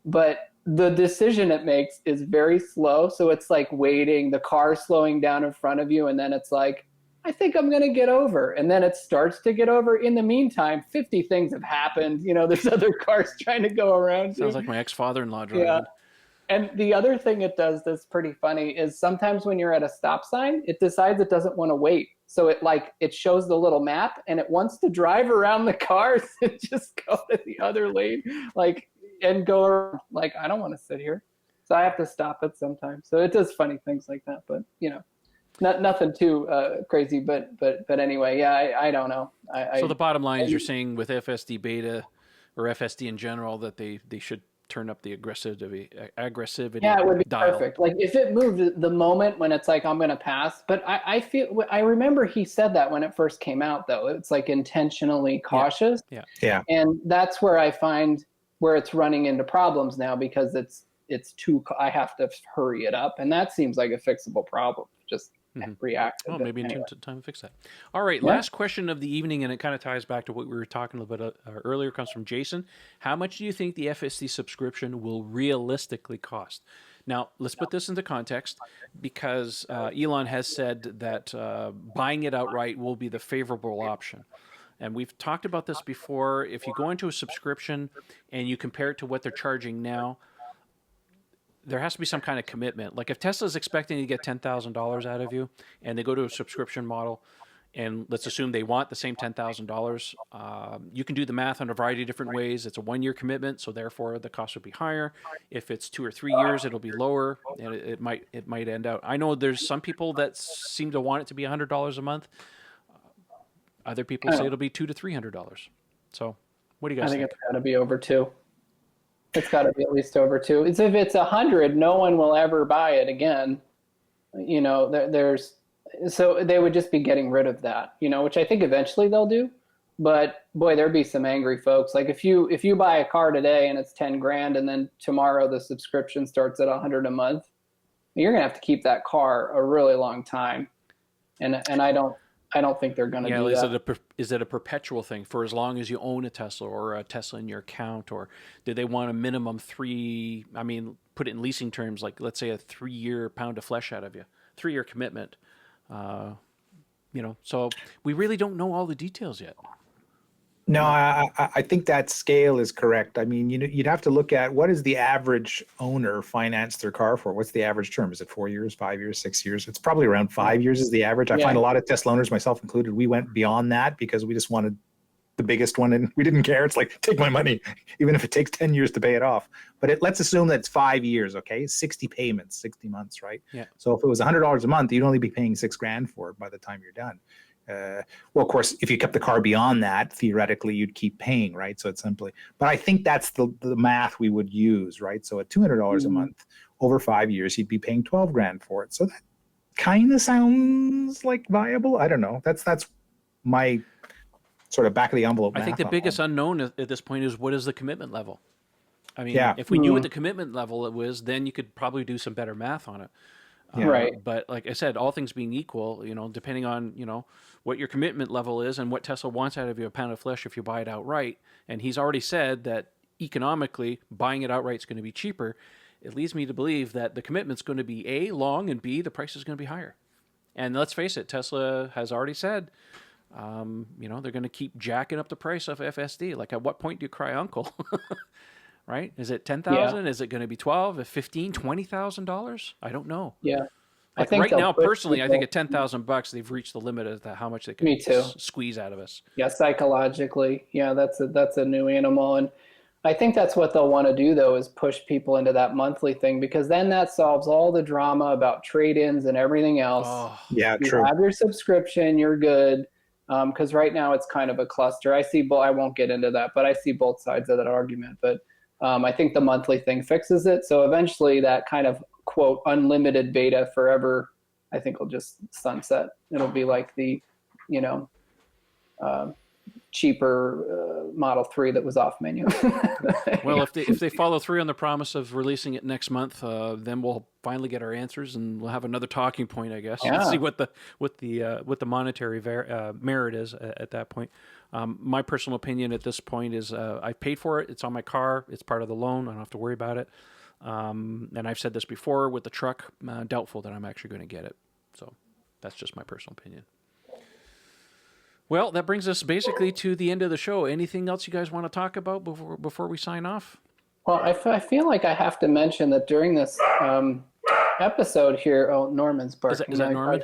but the decision it makes is very slow. So it's like waiting, the car slowing down in front of you, and then it's like, I think I'm going to get over. And then it starts to get over. In the meantime, 50 things have happened. There's other cars trying to go around.
Sounds like my ex-father-in-law driving. Yeah.
And the other thing it does that's pretty funny is sometimes when you're at a stop sign, it decides it doesn't want to wait. So it shows the little map and it wants to drive around the cars and just go to the other lane, and go around. I don't want to sit here. So I have to stop it sometimes. So it does funny things like that, but nothing too crazy, but anyway, yeah, I don't know.
So the bottom line is you're saying with FSD beta or FSD in general that they should turn up the aggressivity
yeah, it would be
dial.
Perfect. Like if it moved the moment when it's like I'm going to pass, but I remember he said that when it first came out though. It's like intentionally cautious.
Yeah.
And that's where I find where it's running into problems now because I have to hurry it up, and that seems like a fixable problem. Just react.
Oh, maybe anyway. Time to fix that. All right, last question of the evening, and it kind of ties back to what we were talking a little bit earlier, comes from Jason. How much do you think the FSD subscription will realistically cost? Now, let's put this into context because Elon has said that buying it outright will be the favorable option. And we've talked about this before. If you go into a subscription and you compare it to what they're charging now, there has to be some kind of commitment. Like if Tesla's expecting to get $10,000 out of you and they go to a subscription model and let's assume they want the same $10,000. You can do the math in a variety of different ways. It's a 1-year commitment, so therefore the cost would be higher. If it's 2 or 3 years, it'll be lower, and it might end out. I know there's some people that seem to want it to be $100 a month. Other people say it'll be $200 to $300. So, what do you guys think?
I think it's got to be over 2. It's got to be at least over 2. It's if it's 100, no one will ever buy it again. You know, so they would just be getting rid of that, you know, which I think eventually they'll do. But boy, there'd be some angry folks. Like if you buy a car today and it's 10 grand, and then tomorrow the subscription starts at 100 a month, you're gonna have to keep that car a really long time. And I don't think they're gonna do that.
Is it a perpetual thing for as long as you own a Tesla or a Tesla in your account, or do they want a minimum 3? I mean, put it in leasing terms, like let's say a 3-year pound of flesh out of you, 3-year commitment. You know, so we really don't know all the details yet.
No, I think that scale is correct. I mean, you'd have to look at what is the average owner finance their car for? What's the average term? Is it 4 years, 5 years, 6 years? It's probably around 5 years is the average. I find a lot of Tesla owners, myself included, we went beyond that because we just wanted the biggest one and we didn't care. It's like, take my money, even if it takes 10 years to pay it off. But let's assume that it's 5 years, okay? 60 payments, 60 months, right? Yeah. So if it was $100 a month, you'd only be paying $6,000 for it by the time you're done. Well, of course, if you kept the car beyond that, theoretically, you'd keep paying, right? So it's simply, but I think that's the math we would use, right? So at $200 a month over 5 years, you'd be paying $12,000 for it. So that kind of sounds like viable. I don't know. That's my sort of back of the envelope.
I think the biggest unknown at this point is what is the commitment level? I mean, if we knew what the commitment level it was, then you could probably do some better math on it.
Right.
But like I said, all things being equal, you know, depending on, you know, what your commitment level is and what Tesla wants out of you, a pound of flesh if you buy it outright. And he's already said that economically buying it outright is going to be cheaper. It leads me to believe that the commitment's going to be A, long, and B, the price is going to be higher. And let's face it, Tesla has already said, you know, they're going to keep jacking up the price of FSD. Like, at what point do you cry uncle? Right? Is it 10,000? Is it going to be 12, $15, $20,000? I don't know.
Yeah.
Like
I think
right now, personally, I think at $10,000, they've reached the limit of how much they can squeeze out of us.
Yeah, psychologically. Yeah, that's a new animal. And I think that's what they'll want to do, though, is push people into that monthly thing, because then that solves all the drama about trade-ins and everything else.
Oh, yeah,
you
true.
have your subscription, you're good. Because right now it's kind of a cluster. I won't get into that, but I see both sides of that argument. But I think the monthly thing fixes it. So eventually that kind of, quote, unlimited beta forever, I think will just sunset. It'll be like the, you know, cheaper Model 3 that was off menu.
Well, if they follow through on the promise of releasing it next month, then we'll finally get our answers and we'll have another talking point, I guess.
Yeah.
We'll see what the monetary merit is at that point. My personal opinion at this point is I paid for it. It's on my car. It's part of the loan. I don't have to worry about it. And I've said this before with the truck, doubtful that I'm actually going to get it. So that's just my personal opinion. Well, that brings us basically to the end of the show. Anything else you guys want to talk about before we sign off?
Well, I feel like I have to mention that during this episode here, Norman's barking.
Is that Norman?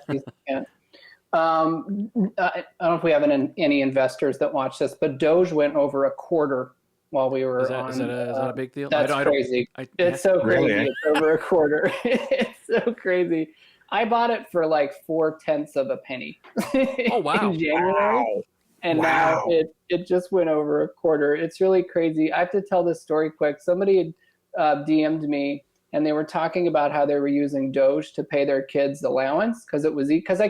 I don't know if we have any investors that watch this, but Doge went over a quarter while we were on.
Is that a big deal?
That's crazy. It's so crazy.
Really?
It's over a quarter. It's so crazy. I bought it for like 0.4 of a penny.
Oh, wow.
In January.
Wow.
And now it just went over a quarter. It's really crazy. I have to tell this story quick. Somebody had DM'd me, and they were talking about how they were using Doge to pay their kids' allowance because it was because I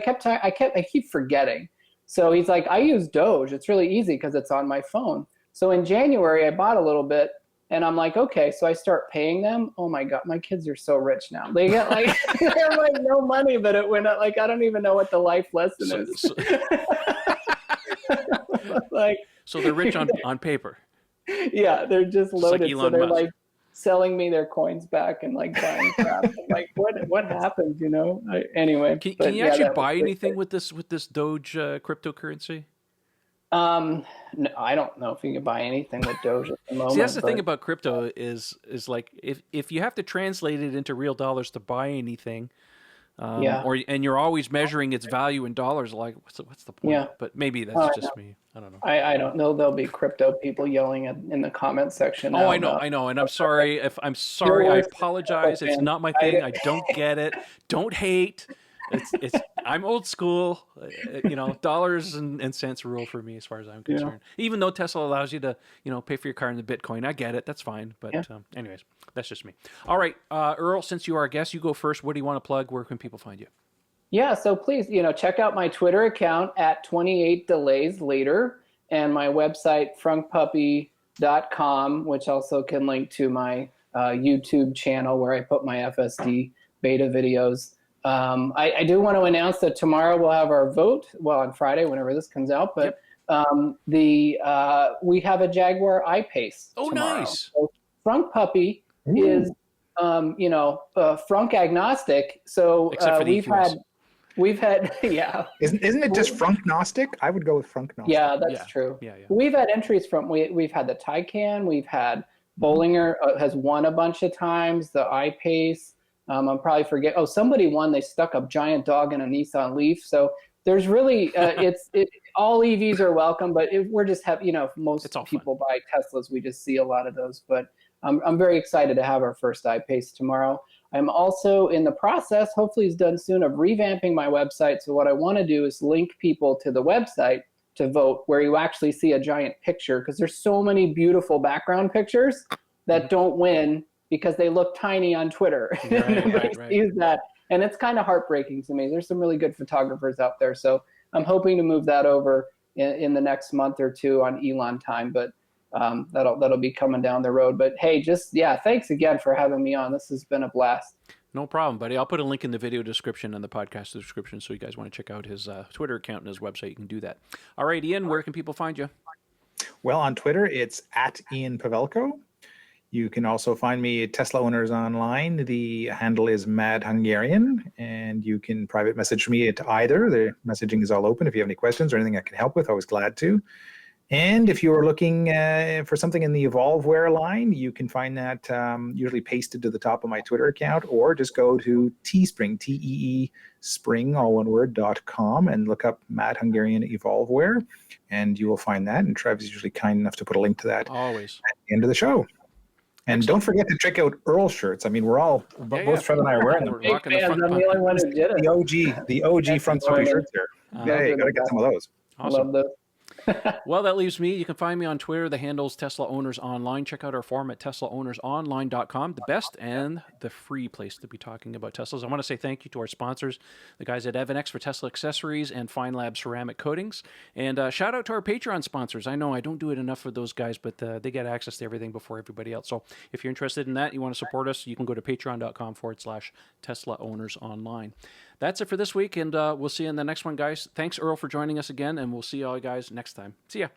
keep forgetting. So he's like, I use Doge. It's really easy because it's on my phone. So in January, I bought a little bit, and I'm like, okay. So I start paying them. Oh my God, my kids are so rich now. They get like they have like no money, but it went up. Like I don't even know what the life lesson is. Like,
so they're rich on paper.
Yeah, they're just loaded.
Like
so they're
Musk.
like selling me their coins back and like buying crap. I'm like, what happened? You know. Anyway,
Can you actually buy anything with this Doge cryptocurrency?
No, I don't know if you can buy anything with Doge at the moment.
See, that's the thing about crypto is like if you have to translate it into real dollars to buy anything,
Yeah.
and you're always measuring its value in dollars. Like, what's the point?
Yeah.
But maybe that's just me. I don't know.
I don't know. There'll be crypto people yelling in the comment section.
Oh,
now
I know. And I'm sorry if I'm sorry. I apologize. It's not my thing. I don't get it. Don't hate. I'm old school. Dollars and cents rule for me as far as I'm concerned. Even though Tesla allows you to, pay for your car in the Bitcoin, I get it. That's fine. But anyways, that's just me. All right, Earl, since you are a guest, you go first. What do you want to plug? Where can people find you?
Yeah, so please, check out my Twitter account at 28 Delays Later and my website, frunkpuppy.com, which also can link to my YouTube channel where I put my FSD beta videos. I do want to announce that tomorrow we'll have our vote, on Friday, whenever this comes out, but we have a Jaguar I-Pace tomorrow.
Nice.
So Frunk Puppy is, Frunk agnostic. So
except for the
we've had, yeah.
Isn't it just Frunknostic? I would go with Frunknostic.
Yeah, that's true.
Yeah.
We've had entries from, we've had the Taycan, we've had Bollinger has won a bunch of times, the I-Pace. I'm probably forget. Oh, somebody won. They stuck a giant dog in a Nissan Leaf. So there's really, all EVs are welcome, but we're just most people buy Teslas. We just see a lot of those, but I'm very excited to have our first I-Pace tomorrow. I'm also in the process, hopefully it's done soon, of revamping my website. So what I want to do is link people to the website to vote where you actually see a giant picture, because there's so many beautiful background pictures that don't win because they look tiny on Twitter.
Right.
Use that. And it's kind of heartbreaking to me. There's some really good photographers out there. So I'm hoping to move that over in the next month or two on Elon time, but that'll be coming down the road. But hey, thanks again for having me on. This has been a blast.
No problem, buddy. I'll put a link in the video description and the podcast description, so you guys want to check out his Twitter account and his website, you can do that. All right, Ian, where can people find you?
Well, on Twitter, it's at Ian Pavelko. You can also find me at Tesla Owners Online. The handle is Mad Hungarian, and you can private message me at either. The messaging is all open. If you have any questions or anything I can help with, always glad to. And if you're looking for something in the Evolveware line, you can find that usually pasted to the top of my Twitter account, or just go to Teespring, T-E-E Spring, all one word, .com, and look up Mad Hungarian Evolveware, and you will find that. And Trev is usually kind enough to put a link to that
always
at the end of the show. And don't forget to check out Earl shirts. I mean, we're all, both Trev and I are wearing them.
We're rocking
I'm the only one who did it.
The OG Frunk Puppy shirts here. Yeah, you got to get some of those.
Awesome.
Love those.
Well, that leaves me. You can find me on Twitter. The handle's Tesla Owners Online. Check out our forum at teslaownersonline.com, the best and the free place to be talking about Teslas. I want to say thank you to our sponsors, the guys at EvanX for Tesla accessories and Fine Lab ceramic coatings. And shout out to our Patreon sponsors. I know I don't do it enough for those guys, but they get access to everything before everybody else. So if you're interested in that, you want to support us, you can go to patreon.com/Tesla Owners Online. That's it for this week, and we'll see you in the next one, guys. Thanks, Earl, for joining us again, and we'll see all you guys next time. See ya.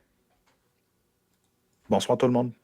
Bonsoir tout le monde.